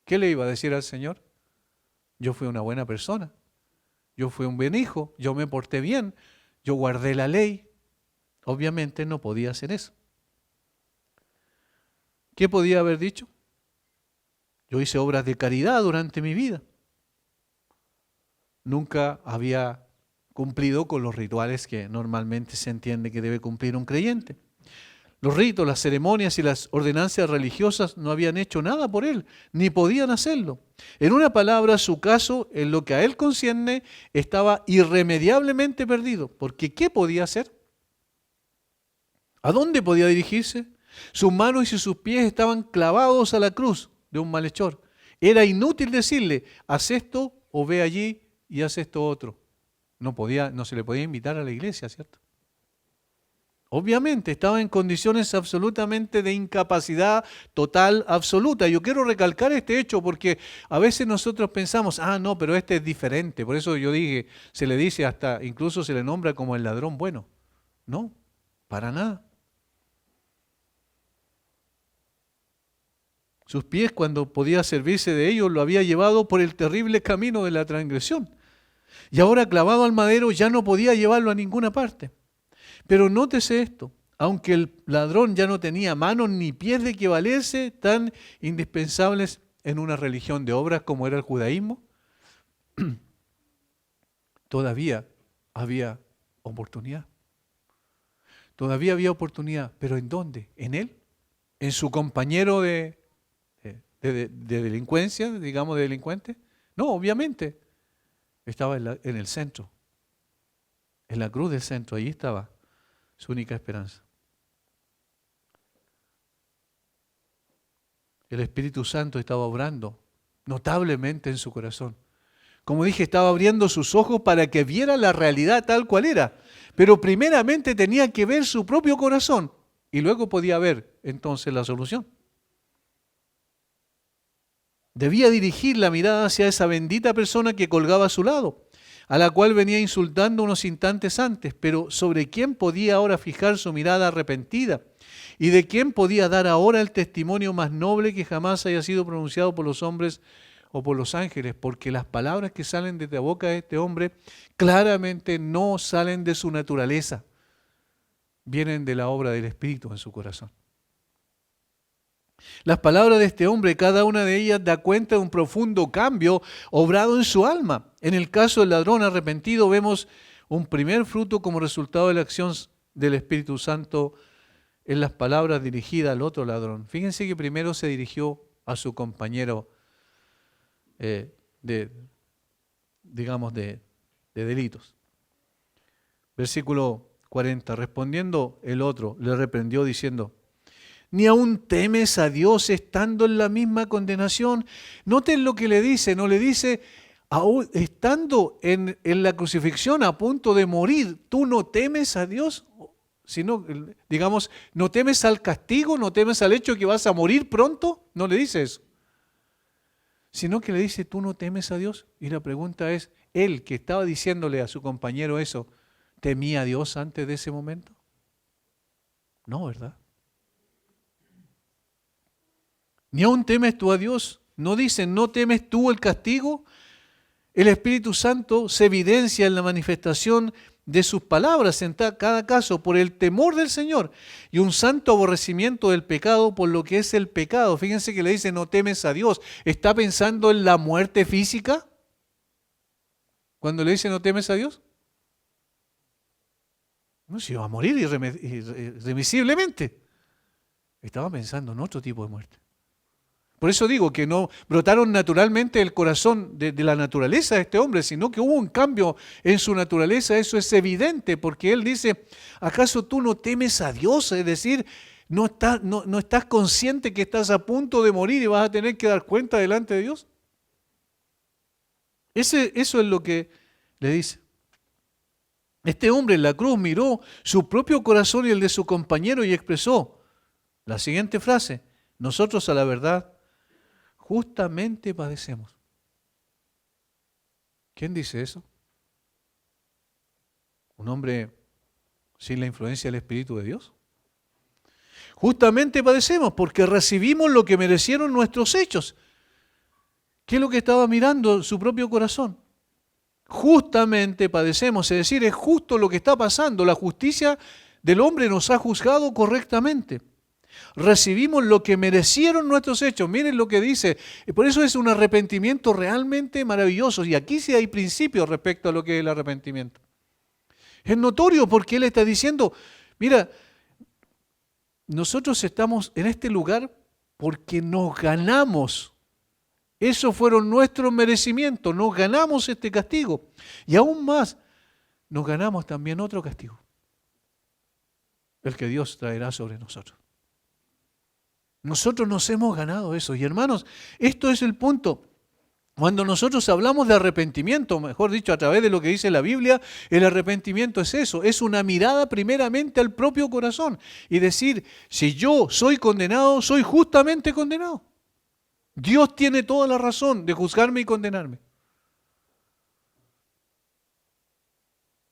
¿Qué le iba a decir al Señor? Yo fui una buena persona. Yo fui un buen hijo. Yo me porté bien. Yo guardé la ley. Obviamente no podía hacer eso. ¿Qué podía haber dicho? Yo hice obras de caridad durante mi vida. Nunca había cumplido con los rituales que normalmente se entiende que debe cumplir un creyente. Los ritos, las ceremonias y las ordenanzas religiosas no habían hecho nada por él, ni podían hacerlo. En una palabra, su caso, en lo que a él concierne, estaba irremediablemente perdido. Porque ¿qué podía hacer? ¿A dónde podía dirigirse? Sus manos y sus pies estaban clavados a la cruz de un malhechor. Era inútil decirle, haz esto o ve allí y haz esto otro. No se le podía invitar a la iglesia, ¿cierto? Obviamente estaba en condiciones absolutamente de incapacidad total, absoluta. Yo quiero recalcar este hecho porque a veces nosotros pensamos, no, pero este es diferente. Por eso yo dije, se le dice hasta, incluso se le nombra como el ladrón bueno. No, para nada. Sus pies, cuando podía servirse de ellos, lo había llevado por el terrible camino de la transgresión. Y ahora, clavado al madero, ya no podía llevarlo a ninguna parte. Pero nótese esto, aunque el ladrón ya no tenía manos ni pies de que valerse, tan indispensables en una religión de obras como era el judaísmo, todavía había oportunidad. Todavía había oportunidad, pero ¿en dónde? ¿En él? ¿En su compañero de delincuencia, digamos de delincuente? No, obviamente. Estaba en el centro, en la cruz del centro, ahí estaba su única esperanza. El Espíritu Santo estaba obrando notablemente en su corazón. Como dije, estaba abriendo sus ojos para que viera la realidad tal cual era. Pero primeramente tenía que ver su propio corazón y luego podía ver entonces la solución. Debía dirigir la mirada hacia esa bendita persona que colgaba a su lado, a la cual venía insultando unos instantes antes, pero sobre quién podía ahora fijar su mirada arrepentida y de quién podía dar ahora el testimonio más noble que jamás haya sido pronunciado por los hombres o por los ángeles, porque las palabras que salen de la boca de este hombre claramente no salen de su naturaleza, vienen de la obra del Espíritu en su corazón. Las palabras de este hombre, cada una de ellas da cuenta de un profundo cambio obrado en su alma. En el caso del ladrón arrepentido vemos un primer fruto como resultado de la acción del Espíritu Santo en las palabras dirigidas al otro ladrón. Fíjense que primero se dirigió a su compañero digamos, de delitos. Versículo 40. Respondiendo el otro, le reprendió diciendo: ¿ni aún temes a Dios estando en la misma condenación? Noten lo que le dice, no le dice, aún estando en la crucifixión a punto de morir, ¿tú no temes a Dios? Sino, digamos, ¿no temes al castigo? ¿No temes al hecho que vas a morir pronto? No le dice eso. Sino que le dice, ¿tú no temes a Dios? Y la pregunta es, él que estaba diciéndole a su compañero eso, ¿temía a Dios antes de ese momento? No, ¿verdad? ¿Ni aún temes tú a Dios? ¿No dicen, no temes tú el castigo? El Espíritu Santo se evidencia en la manifestación de sus palabras en cada caso por el temor del Señor y un santo aborrecimiento del pecado por lo que es el pecado. Fíjense que le dice, no temes a Dios. ¿Está pensando en la muerte física? Cuando le dice, no temes a Dios. No, si va a morir irremisiblemente. Estaba pensando en otro tipo de muerte. Por eso digo que no brotaron naturalmente el corazón de la naturaleza de este hombre, sino que hubo un cambio en su naturaleza. Eso es evidente, porque él dice, ¿acaso tú no temes a Dios? Es decir, ¿no estás consciente que estás a punto de morir y vas a tener que dar cuenta delante de Dios? Eso es lo que le dice. Este hombre en la cruz miró su propio corazón y el de su compañero y expresó la siguiente frase: nosotros a la verdad justamente padecemos. ¿Quién dice eso? ¿Un hombre sin la influencia del Espíritu de Dios? Justamente padecemos porque recibimos lo que merecieron nuestros hechos. ¿Qué es lo que estaba mirando su propio corazón? Justamente padecemos, es decir, es justo lo que está pasando. La justicia del hombre nos ha juzgado correctamente. Recibimos lo que merecieron nuestros hechos. Miren lo que dice. Por eso es un arrepentimiento realmente maravilloso. Y aquí sí hay principios respecto a lo que es el arrepentimiento. Es notorio porque él está diciendo, mira, nosotros estamos en este lugar porque nos ganamos. Esos fueron nuestros merecimientos. Nos ganamos este castigo. Y aún más, nos ganamos también otro castigo. El que Dios traerá sobre nosotros. Nosotros nos hemos ganado eso. Y hermanos, esto es el punto. Cuando nosotros hablamos de arrepentimiento, mejor dicho, a través de lo que dice la Biblia, el arrepentimiento es eso, es una mirada primeramente al propio corazón y decir, si yo soy condenado, soy justamente condenado. Dios tiene toda la razón de juzgarme y condenarme.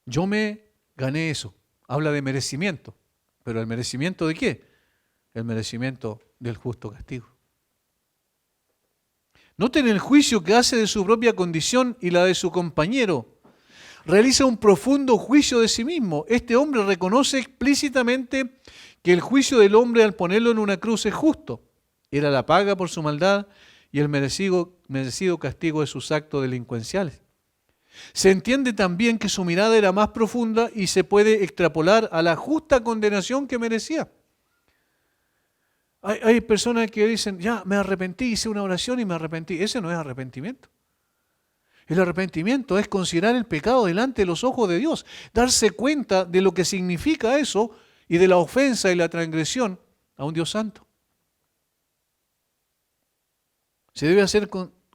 Yo me gané eso. Habla de merecimiento. ¿Pero el merecimiento de qué? El merecimiento del justo castigo. Noten el juicio que hace de su propia condición y la de su compañero. Realiza un profundo juicio de sí mismo. Este hombre reconoce explícitamente que el juicio del hombre al ponerlo en una cruz es justo. Era la paga por su maldad y el merecido castigo de sus actos delincuenciales. Se entiende también que su mirada era más profunda y se puede extrapolar a la justa condenación que merecía. Hay personas que dicen, ya me arrepentí, hice una oración y me arrepentí. Ese no es arrepentimiento. El arrepentimiento es considerar el pecado delante de los ojos de Dios, darse cuenta de lo que significa eso y de la ofensa y la transgresión a un Dios santo. Se debe hacer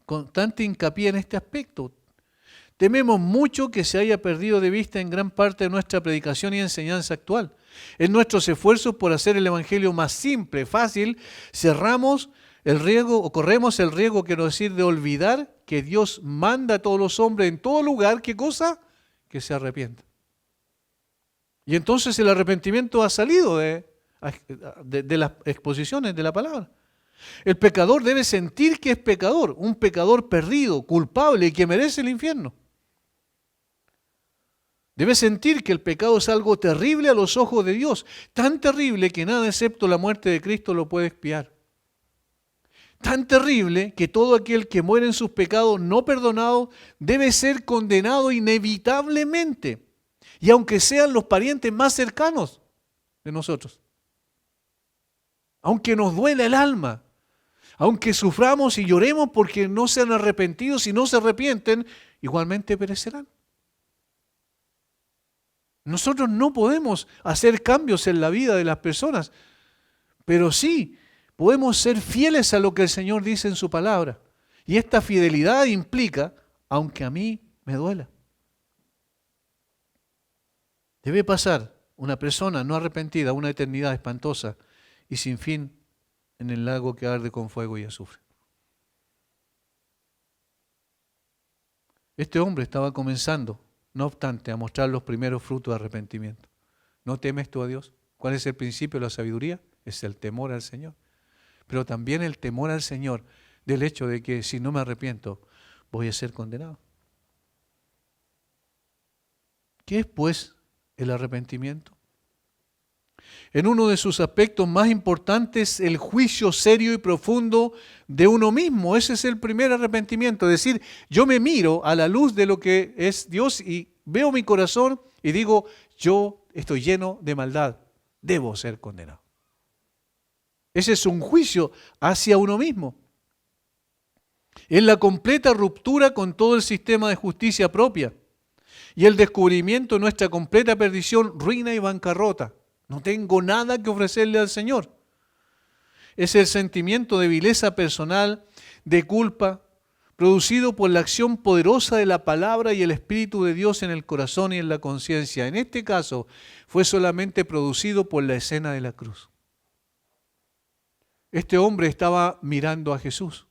constante hincapié en este aspecto. Tememos mucho que se haya perdido de vista en gran parte de nuestra predicación y enseñanza actual. En nuestros esfuerzos por hacer el evangelio más simple, fácil, corremos el riesgo, quiero decir, de olvidar que Dios manda a todos los hombres en todo lugar, ¿qué cosa? Que se arrepientan. Y entonces el arrepentimiento ha salido de las exposiciones de la palabra. El pecador debe sentir que es pecador, un pecador perdido, culpable y que merece el infierno. Debe sentir que el pecado es algo terrible a los ojos de Dios, tan terrible que nada excepto la muerte de Cristo lo puede expiar. Tan terrible que todo aquel que muere en sus pecados no perdonados debe ser condenado inevitablemente, y aunque sean los parientes más cercanos de nosotros. aunque nos duela el alma, aunque suframos y lloremos porque no se han arrepentido, si no se arrepienten, igualmente perecerán. Nosotros no podemos hacer cambios en la vida de las personas, pero sí podemos ser fieles a lo que el Señor dice en su palabra. Y esta fidelidad implica, aunque a mí me duela. Debe pasar una persona no arrepentida una eternidad espantosa y sin fin en el lago que arde con fuego y azufre. Este hombre estaba comenzando, no obstante, a mostrar los primeros frutos de arrepentimiento. ¿No temes tú a Dios? ¿Cuál es el principio de la sabiduría? Es el temor al Señor. Pero también el temor al Señor del hecho de que si no me arrepiento, voy a ser condenado. ¿Qué es, pues, el arrepentimiento? En uno de sus aspectos más importantes, el juicio serio y profundo de uno mismo. Ese es el primer arrepentimiento. Es decir, yo me miro a la luz de lo que es Dios y veo mi corazón y digo, yo estoy lleno de maldad, debo ser condenado. Ese es un juicio hacia uno mismo. Es la completa ruptura con todo el sistema de justicia propia y el descubrimiento de nuestra completa perdición, ruina y bancarrota. No tengo nada que ofrecerle al Señor. Es el sentimiento de vileza personal, de culpa, producido por la acción poderosa de la palabra y el Espíritu de Dios en el corazón y en la conciencia. En este caso, fue solamente producido por la escena de la cruz. Este hombre estaba mirando a Jesús.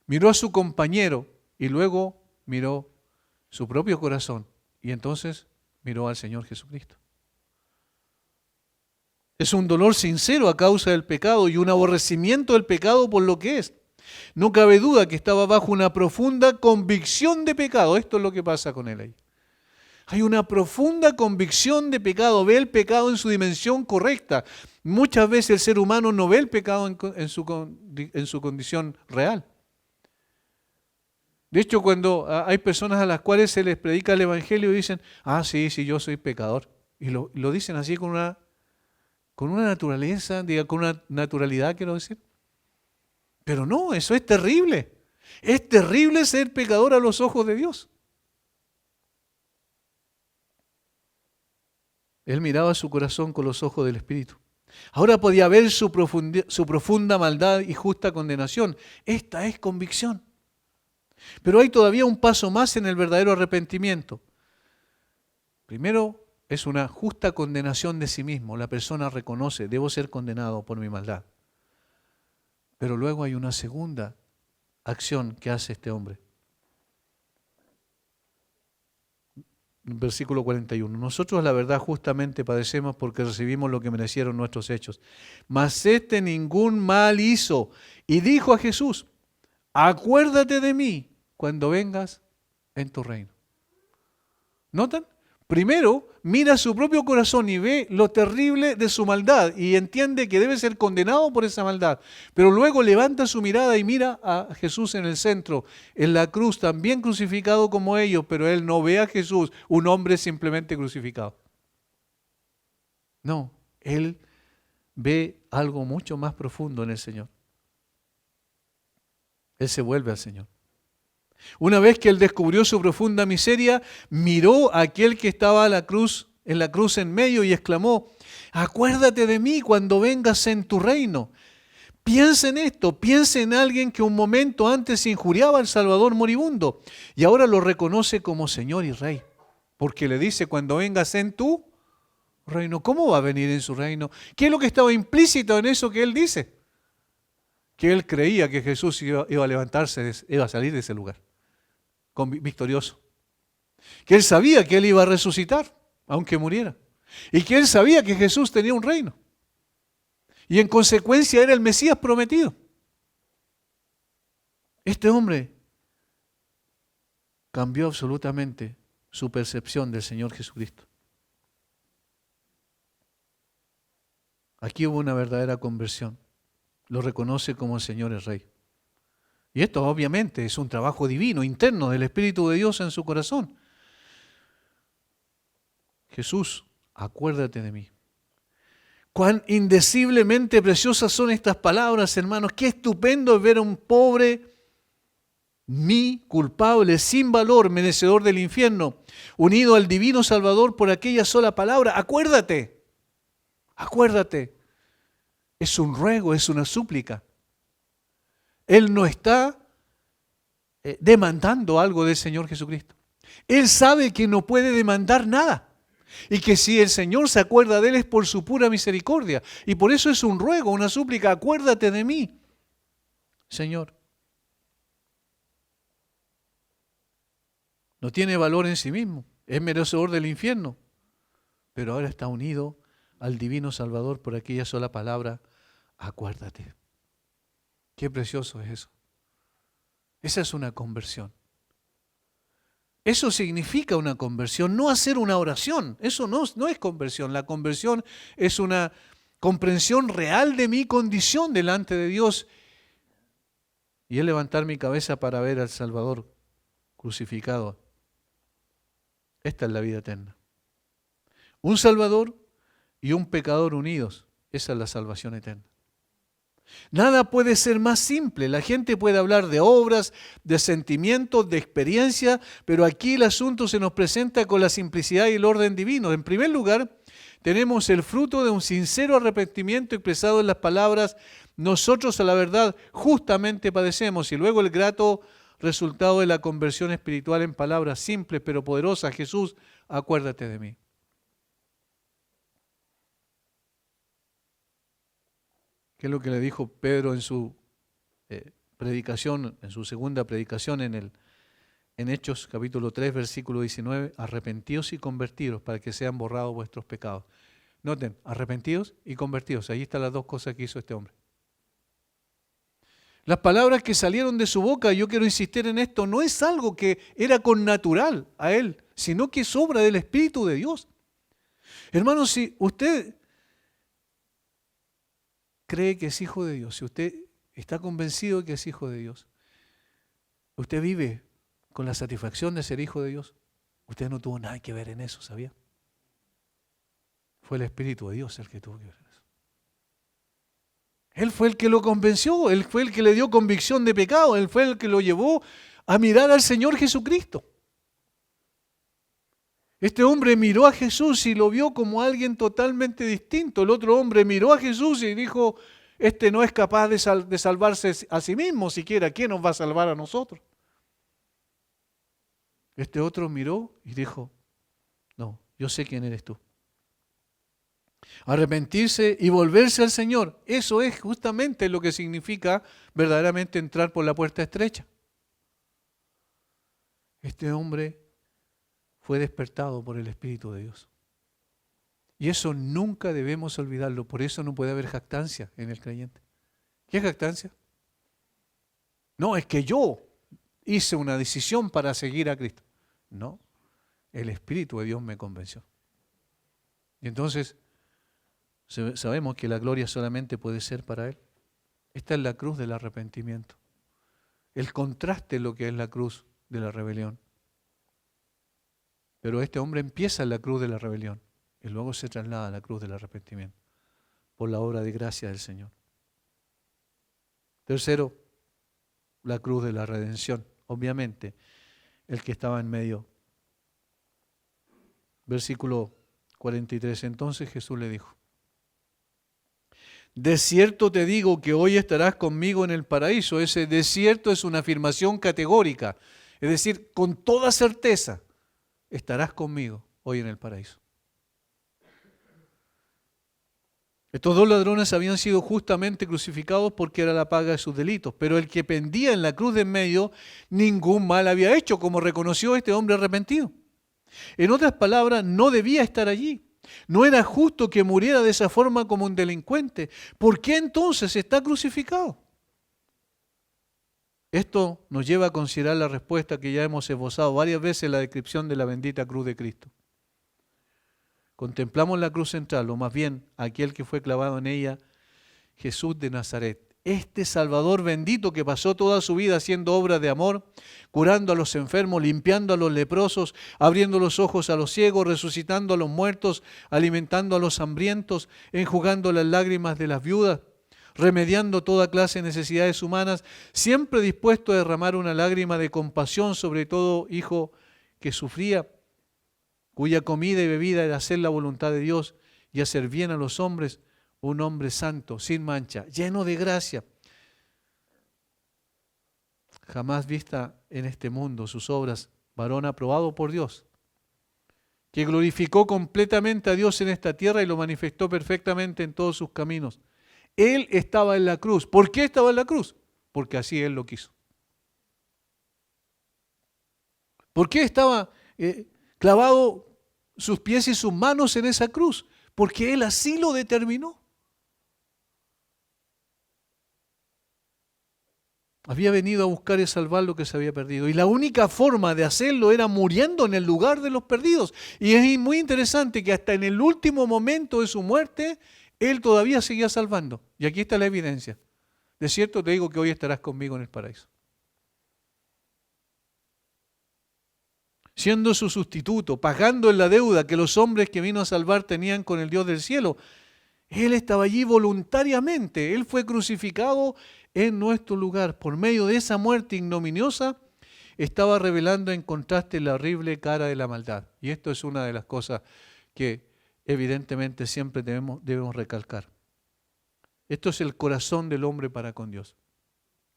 Miró a su compañero y luego miró su propio corazón y entonces miró al Señor Jesucristo. Es un dolor sincero a causa del pecado y un aborrecimiento del pecado por lo que es. No cabe duda que estaba bajo una profunda convicción de pecado. Esto es lo que pasa con él ahí. Hay una profunda convicción de pecado. Ve el pecado en su dimensión correcta. Muchas veces el ser humano no ve el pecado en su condición real. De hecho, cuando hay personas a las cuales se les predica el Evangelio y dicen, sí, yo soy pecador. Y lo dicen así con una naturaleza, con una naturalidad, quiero decir. Pero no, eso es terrible. Es terrible ser pecador a los ojos de Dios. Él miraba su corazón con los ojos del Espíritu. Ahora podía ver su profunda maldad y justa condenación. Esta es convicción. Pero hay todavía un paso más en el verdadero arrepentimiento. Primero, es una justa condenación de sí mismo. La persona reconoce, debo ser condenado por mi maldad. Pero luego hay una segunda acción que hace este hombre. Versículo 41. Nosotros la verdad justamente padecemos porque recibimos lo que merecieron nuestros hechos. Mas este ningún mal hizo. Y dijo a Jesús, acuérdate de mí cuando vengas en tu reino. ¿Notan? Primero, mira su propio corazón y ve lo terrible de su maldad y entiende que debe ser condenado por esa maldad. Pero luego levanta su mirada y mira a Jesús en el centro, en la cruz, también crucificado como ellos, pero él no ve a Jesús, un hombre simplemente crucificado. No, él ve algo mucho más profundo en el Señor. Él se vuelve al Señor. Una vez que él descubrió su profunda miseria, miró a aquel que estaba en la cruz en medio y exclamó, acuérdate de mí cuando vengas en tu reino. Piensa en esto, piensa en alguien que un momento antes injuriaba al Salvador moribundo y ahora lo reconoce como Señor y Rey. Porque le dice, cuando vengas en tu reino, ¿cómo va a venir en su reino? ¿Qué es lo que estaba implícito en eso que él dice? Que él creía que Jesús iba a levantarse, iba a salir de ese lugar victorioso. Que él sabía que él iba a resucitar, aunque muriera. Y que él sabía que Jesús tenía un reino. Y en consecuencia era el Mesías prometido. Este hombre cambió absolutamente su percepción del Señor Jesucristo. Aquí hubo una verdadera conversión. Lo reconoce como Señor y Rey. Y esto obviamente es un trabajo divino, interno del Espíritu de Dios en su corazón. Jesús, acuérdate de mí. Cuán indeciblemente preciosas son estas palabras, hermanos. Qué estupendo es ver a un pobre, mi culpable, sin valor, merecedor del infierno, unido al divino Salvador por aquella sola palabra. Acuérdate, acuérdate. Es un ruego, es una súplica. Él no está demandando algo del Señor Jesucristo. Él sabe que no puede demandar nada. Y que si el Señor se acuerda de él es por su pura misericordia. Y por eso es un ruego, una súplica. Acuérdate de mí, Señor. No tiene valor en sí mismo. Es merecedor del infierno. Pero ahora está unido al divino Salvador por aquella sola palabra. Acuérdate. Qué precioso es eso. Esa es una conversión. Eso significa una conversión, no hacer una oración. Eso no es conversión. La conversión es una comprensión real de mi condición delante de Dios y es levantar mi cabeza para ver al Salvador crucificado. Esta es la vida eterna. Un Salvador y un pecador unidos. Esa es la salvación eterna. Nada puede ser más simple. La gente puede hablar de obras, de sentimientos, de experiencia, pero aquí el asunto se nos presenta con la simplicidad y el orden divino. En primer lugar, tenemos el fruto de un sincero arrepentimiento expresado en las palabras: nosotros a la verdad justamente padecemos, y luego el grato resultado de la conversión espiritual en palabras simples pero poderosas: Jesús, acuérdate de mí. ¿Qué es lo que le dijo Pedro en su predicación, en su segunda predicación en Hechos capítulo 3, versículo 19? Arrepentíos y convertidos para que sean borrados vuestros pecados. Noten, arrepentidos y convertidos. Ahí están las dos cosas que hizo este hombre. Las palabras que salieron de su boca, yo quiero insistir en esto, no es algo que era connatural a él, sino que es obra del Espíritu de Dios. Hermanos, si usted cree que es hijo de Dios, si usted está convencido de que es hijo de Dios, usted vive con la satisfacción de ser hijo de Dios, usted no tuvo nada que ver en eso, ¿sabía? Fue el Espíritu de Dios el que tuvo que ver en eso. Él fue el que lo convenció, Él fue el que le dio convicción de pecado, Él fue el que lo llevó a mirar al Señor Jesucristo. Este hombre miró a Jesús y lo vio como alguien totalmente distinto. El otro hombre miró a Jesús y dijo: este no es capaz de salvarse a sí mismo siquiera, ¿quién nos va a salvar a nosotros? Este otro miró y dijo: no, yo sé quién eres tú. Arrepentirse y volverse al Señor, eso es justamente lo que significa verdaderamente entrar por la puerta estrecha. Este hombre fue despertado por el Espíritu de Dios. Y eso nunca debemos olvidarlo. Por eso no puede haber jactancia en el creyente. ¿Qué es jactancia? No, es que yo hice una decisión para seguir a Cristo. No, el Espíritu de Dios me convenció. Y entonces sabemos que la gloria solamente puede ser para Él. Esta es la cruz del arrepentimiento. El contraste es lo que es la cruz de la rebelión. Pero este hombre empieza en la cruz de la rebelión y luego se traslada a la cruz del arrepentimiento por la obra de gracia del Señor. Tercero, la cruz de la redención. Obviamente, el que estaba en medio. Versículo 43. Entonces Jesús le dijo: de cierto te digo que hoy estarás conmigo en el paraíso. Ese de cierto es una afirmación categórica. Es decir, con toda certeza, estarás conmigo hoy en el paraíso. Estos dos ladrones habían sido justamente crucificados porque era la paga de sus delitos, pero el que pendía en la cruz de en medio ningún mal había hecho, como reconoció este hombre arrepentido. En otras palabras, no debía estar allí. No era justo que muriera de esa forma como un delincuente. ¿Por qué entonces está crucificado? Esto nos lleva a considerar la respuesta que ya hemos esbozado varias veces en la descripción de la bendita cruz de Cristo. Contemplamos la cruz central, o más bien aquel que fue clavado en ella, Jesús de Nazaret, Este Salvador bendito que pasó toda su vida haciendo obras de amor, curando a los enfermos, limpiando a los leprosos, abriendo los ojos a los ciegos, resucitando a los muertos, alimentando a los hambrientos, enjugando las lágrimas de las viudas, remediando toda clase de necesidades humanas, siempre dispuesto a derramar una lágrima de compasión sobre todo hijo que sufría, cuya comida y bebida era hacer la voluntad de Dios y hacer bien a los hombres, un hombre santo, sin mancha, lleno de gracia, jamás vista en este mundo, sus obras, varón aprobado por Dios, que glorificó completamente a Dios en esta tierra y lo manifestó perfectamente en todos sus caminos. Él estaba en la cruz. ¿Por qué estaba en la cruz? Porque así Él lo quiso. ¿Por qué estaba clavado sus pies y sus manos en esa cruz? Porque Él así lo determinó. Había venido a buscar y salvar lo que se había perdido. Y la única forma de hacerlo era muriendo en el lugar de los perdidos. Y es muy interesante que hasta en el último momento de su muerte, Él todavía seguía salvando. Y aquí está la evidencia. De cierto te digo que hoy estarás conmigo en el paraíso. Siendo su sustituto, pagando en la deuda que los hombres que vino a salvar tenían con el Dios del cielo, Él estaba allí voluntariamente. Él fue crucificado en nuestro lugar. Por medio de esa muerte ignominiosa, estaba revelando en contraste la horrible cara de la maldad. Y esto es una de las cosas que evidentemente siempre debemos recalcar. Esto es el corazón del hombre para con Dios.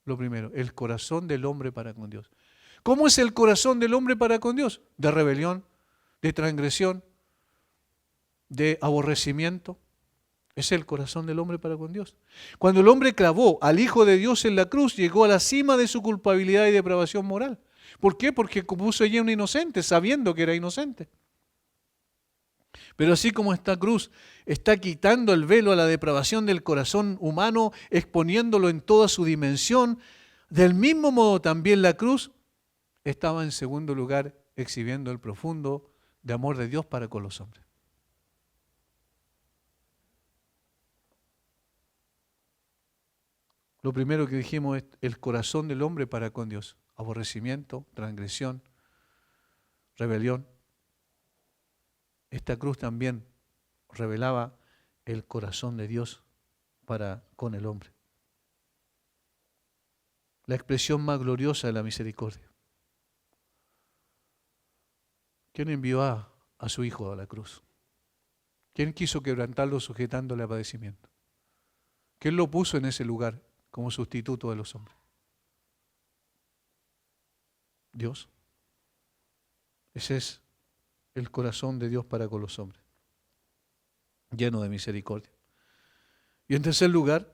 Lo primero, el corazón del hombre para con Dios. ¿Cómo es el corazón del hombre para con Dios? De rebelión, de transgresión, de aborrecimiento. Es el corazón del hombre para con Dios. Cuando el hombre clavó al Hijo de Dios en la cruz, llegó a la cima de su culpabilidad y depravación moral. ¿Por qué? Porque puso allí a un inocente, sabiendo que era inocente. Pero así como esta cruz está quitando el velo a la depravación del corazón humano, exponiéndolo en toda su dimensión, del mismo modo también la cruz estaba en segundo lugar exhibiendo el profundo de amor de Dios para con los hombres. Lo primero que dijimos es el corazón del hombre para con Dios. Aborrecimiento, transgresión, rebelión. Esta cruz también revelaba el corazón de Dios para con el hombre. La expresión más gloriosa de la misericordia. ¿Quién envió a su Hijo a la cruz? ¿Quién quiso quebrantarlo sujetándole a padecimiento? ¿Quién lo puso en ese lugar como sustituto de los hombres? Dios. Ese es el corazón de Dios para con los hombres, lleno de misericordia. Y en tercer lugar,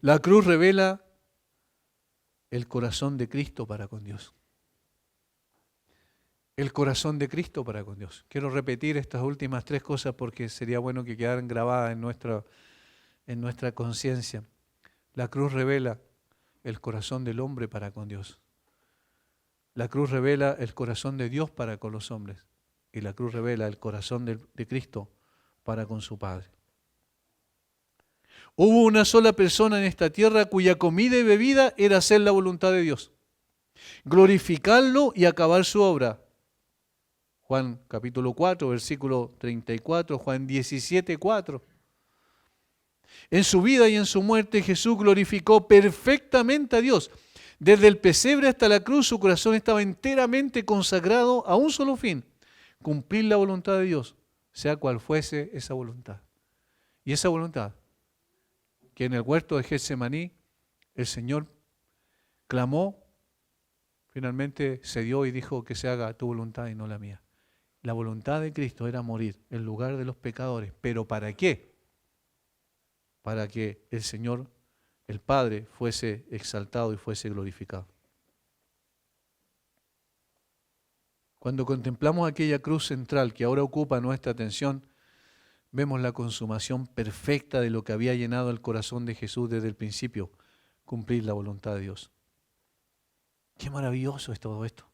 la cruz revela el corazón de Cristo para con Dios. El corazón de Cristo para con Dios. Quiero repetir estas últimas tres cosas porque sería bueno que quedaran grabadas en nuestra conciencia. La cruz revela el corazón del hombre para con Dios. La cruz revela el corazón de Dios para con los hombres. Y la cruz revela el corazón de Cristo para con su Padre. Hubo una sola persona en esta tierra cuya comida y bebida era hacer la voluntad de Dios, glorificarlo y acabar su obra. Juan capítulo 4, versículo 34, Juan 17, 4. En su vida y en su muerte Jesús glorificó perfectamente a Dios. Desde el pesebre hasta la cruz su corazón estaba enteramente consagrado a un solo fin: cumplir la voluntad de Dios, sea cual fuese esa voluntad. Y esa voluntad, que en el huerto de Getsemaní el Señor clamó, finalmente se dio y dijo que se haga tu voluntad y no la mía. La voluntad de Cristo era morir en lugar de los pecadores. ¿Pero para qué? Para que el Señor, el Padre, fuese exaltado y fuese glorificado. Cuando contemplamos aquella cruz central que ahora ocupa nuestra atención, vemos la consumación perfecta de lo que había llenado el corazón de Jesús desde el principio: cumplir la voluntad de Dios. Qué maravilloso es todo esto.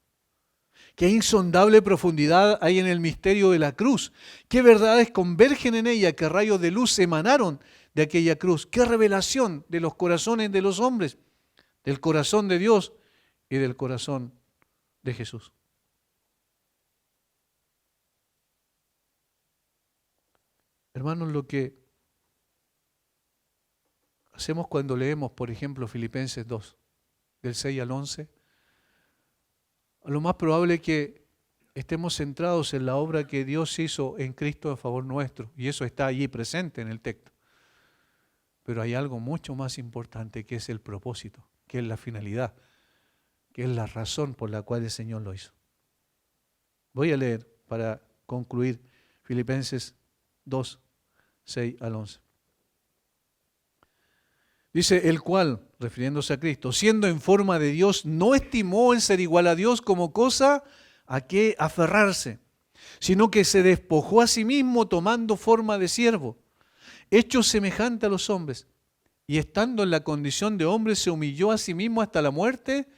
Qué insondable profundidad hay en el misterio de la cruz. Qué verdades convergen en ella, qué rayos de luz emanaron de aquella cruz. ¡Qué revelación de los corazones de los hombres! Del corazón de Dios y del corazón de Jesús. Hermanos, lo que hacemos cuando leemos, por ejemplo, Filipenses 2, del 6 al 11, lo más probable es que estemos centrados en la obra que Dios hizo en Cristo a favor nuestro, y eso está allí presente en el texto. Pero hay algo mucho más importante, que es el propósito, que es la finalidad, que es la razón por la cual el Señor lo hizo. Voy a leer para concluir Filipenses 2, 6 al 11. Dice, el cual, refiriéndose a Cristo, siendo en forma de Dios, no estimó el ser igual a Dios como cosa a que aferrarse, sino que se despojó a sí mismo tomando forma de siervo, hecho semejante a los hombres, y estando en la condición de hombre se humilló a sí mismo hasta la muerte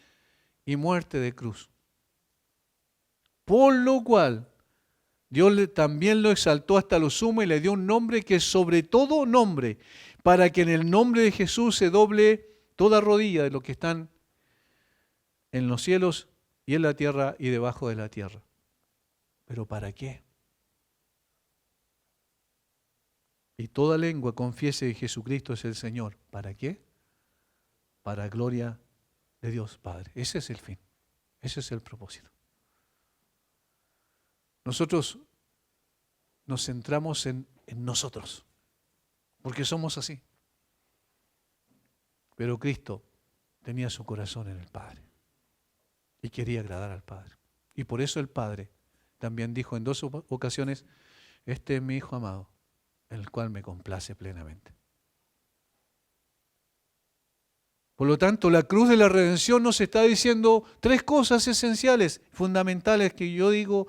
y muerte de cruz. Por lo cual Dios también lo exaltó hasta lo sumo y le dio un nombre que es sobre todo nombre, para que en el nombre de Jesús se doble toda rodilla de los que están en los cielos y en la tierra y debajo de la tierra. ¿Pero para qué? Y toda lengua confiese que Jesucristo es el Señor. ¿Para qué? Para gloria de Dios Padre. Ese es el fin. Ese es el propósito. Nosotros nos centramos en nosotros, porque somos así. Pero Cristo tenía su corazón en el Padre y quería agradar al Padre. Y por eso el Padre también dijo en 2 ocasiones, este es mi Hijo amado, en el cual me complace plenamente. Por lo tanto, la cruz de la redención nos está diciendo 3 cosas esenciales, fundamentales, que yo digo,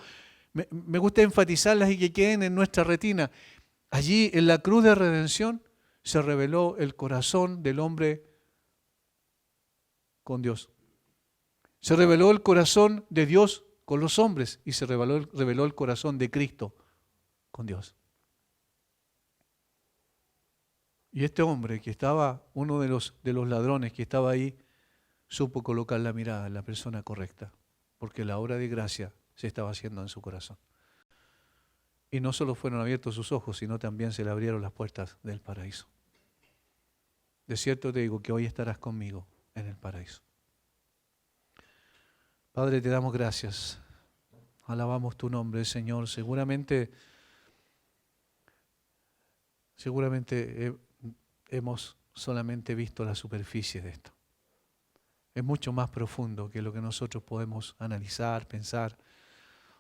me gusta enfatizarlas y que queden en nuestra retina. Allí, en la cruz de redención, se reveló el corazón del hombre con Dios. Se reveló el corazón de Dios con los hombres y se reveló el corazón de Cristo con Dios. Y este hombre que estaba, uno de los ladrones que estaba ahí, supo colocar la mirada en la persona correcta, porque la obra de gracia se estaba haciendo en su corazón. Y no solo fueron abiertos sus ojos, sino también se le abrieron las puertas del paraíso. De cierto te digo que hoy estarás conmigo en el paraíso. Padre, te damos gracias. Alabamos tu nombre, Señor. Seguramente hemos solamente visto la superficie de esto. Es mucho más profundo que lo que nosotros podemos analizar, pensar,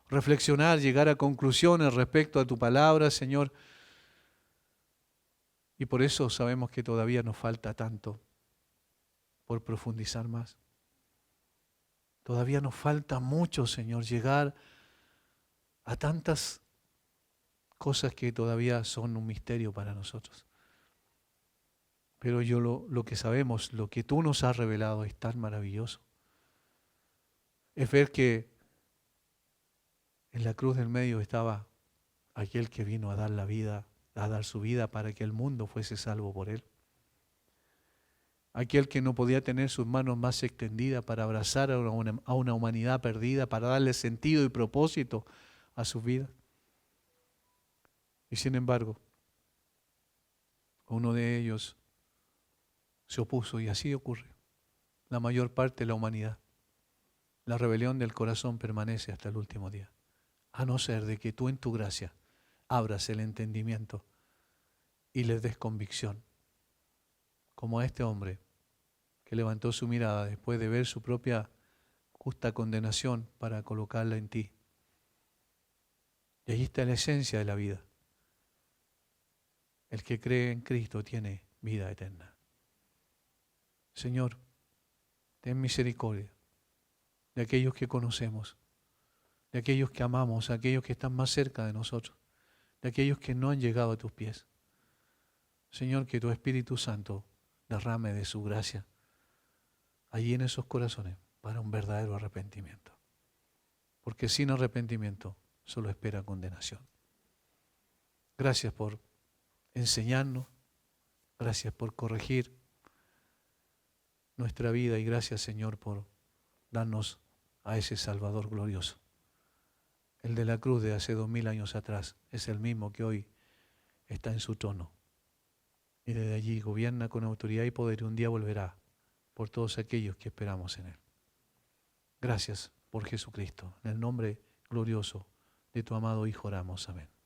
reflexionar, llegar a conclusiones respecto a tu palabra, Señor. Y por eso sabemos que todavía nos falta tanto por profundizar más. Todavía nos falta mucho, Señor, llegar a tantas cosas que todavía son un misterio para nosotros. Pero lo que sabemos, lo que tú nos has revelado es tan maravilloso. Es ver que en la cruz del medio estaba aquel que vino a dar la vida, a dar su vida para que el mundo fuese salvo por él. Aquel que no podía tener sus manos más extendidas para abrazar a una humanidad perdida, para darle sentido y propósito a su vida. Y sin embargo, uno de ellos se opuso y así ocurre. La mayor parte de la humanidad. La rebelión del corazón permanece hasta el último día. A no ser de que tú en tu gracia abras el entendimiento y les des convicción. Como a este hombre que levantó su mirada después de ver su propia justa condenación para colocarla en ti. Y allí está la esencia de la vida. El que cree en Cristo tiene vida eterna. Señor, ten misericordia de aquellos que conocemos, de aquellos que amamos, de aquellos que están más cerca de nosotros, de aquellos que no han llegado a tus pies. Señor, que tu Espíritu Santo derrame de su gracia allí en esos corazones para un verdadero arrepentimiento. Porque sin arrepentimiento solo espera condenación. Gracias por enseñarnos, Gracias por corregir nuestra vida y gracias, Señor, por darnos a ese Salvador glorioso. El de la cruz de hace 2000 años atrás es el mismo que hoy está en su trono. Y desde allí gobierna con autoridad y poder y un día volverá por todos aquellos que esperamos en Él. Gracias por Jesucristo. En el nombre glorioso de tu amado Hijo oramos. Amén.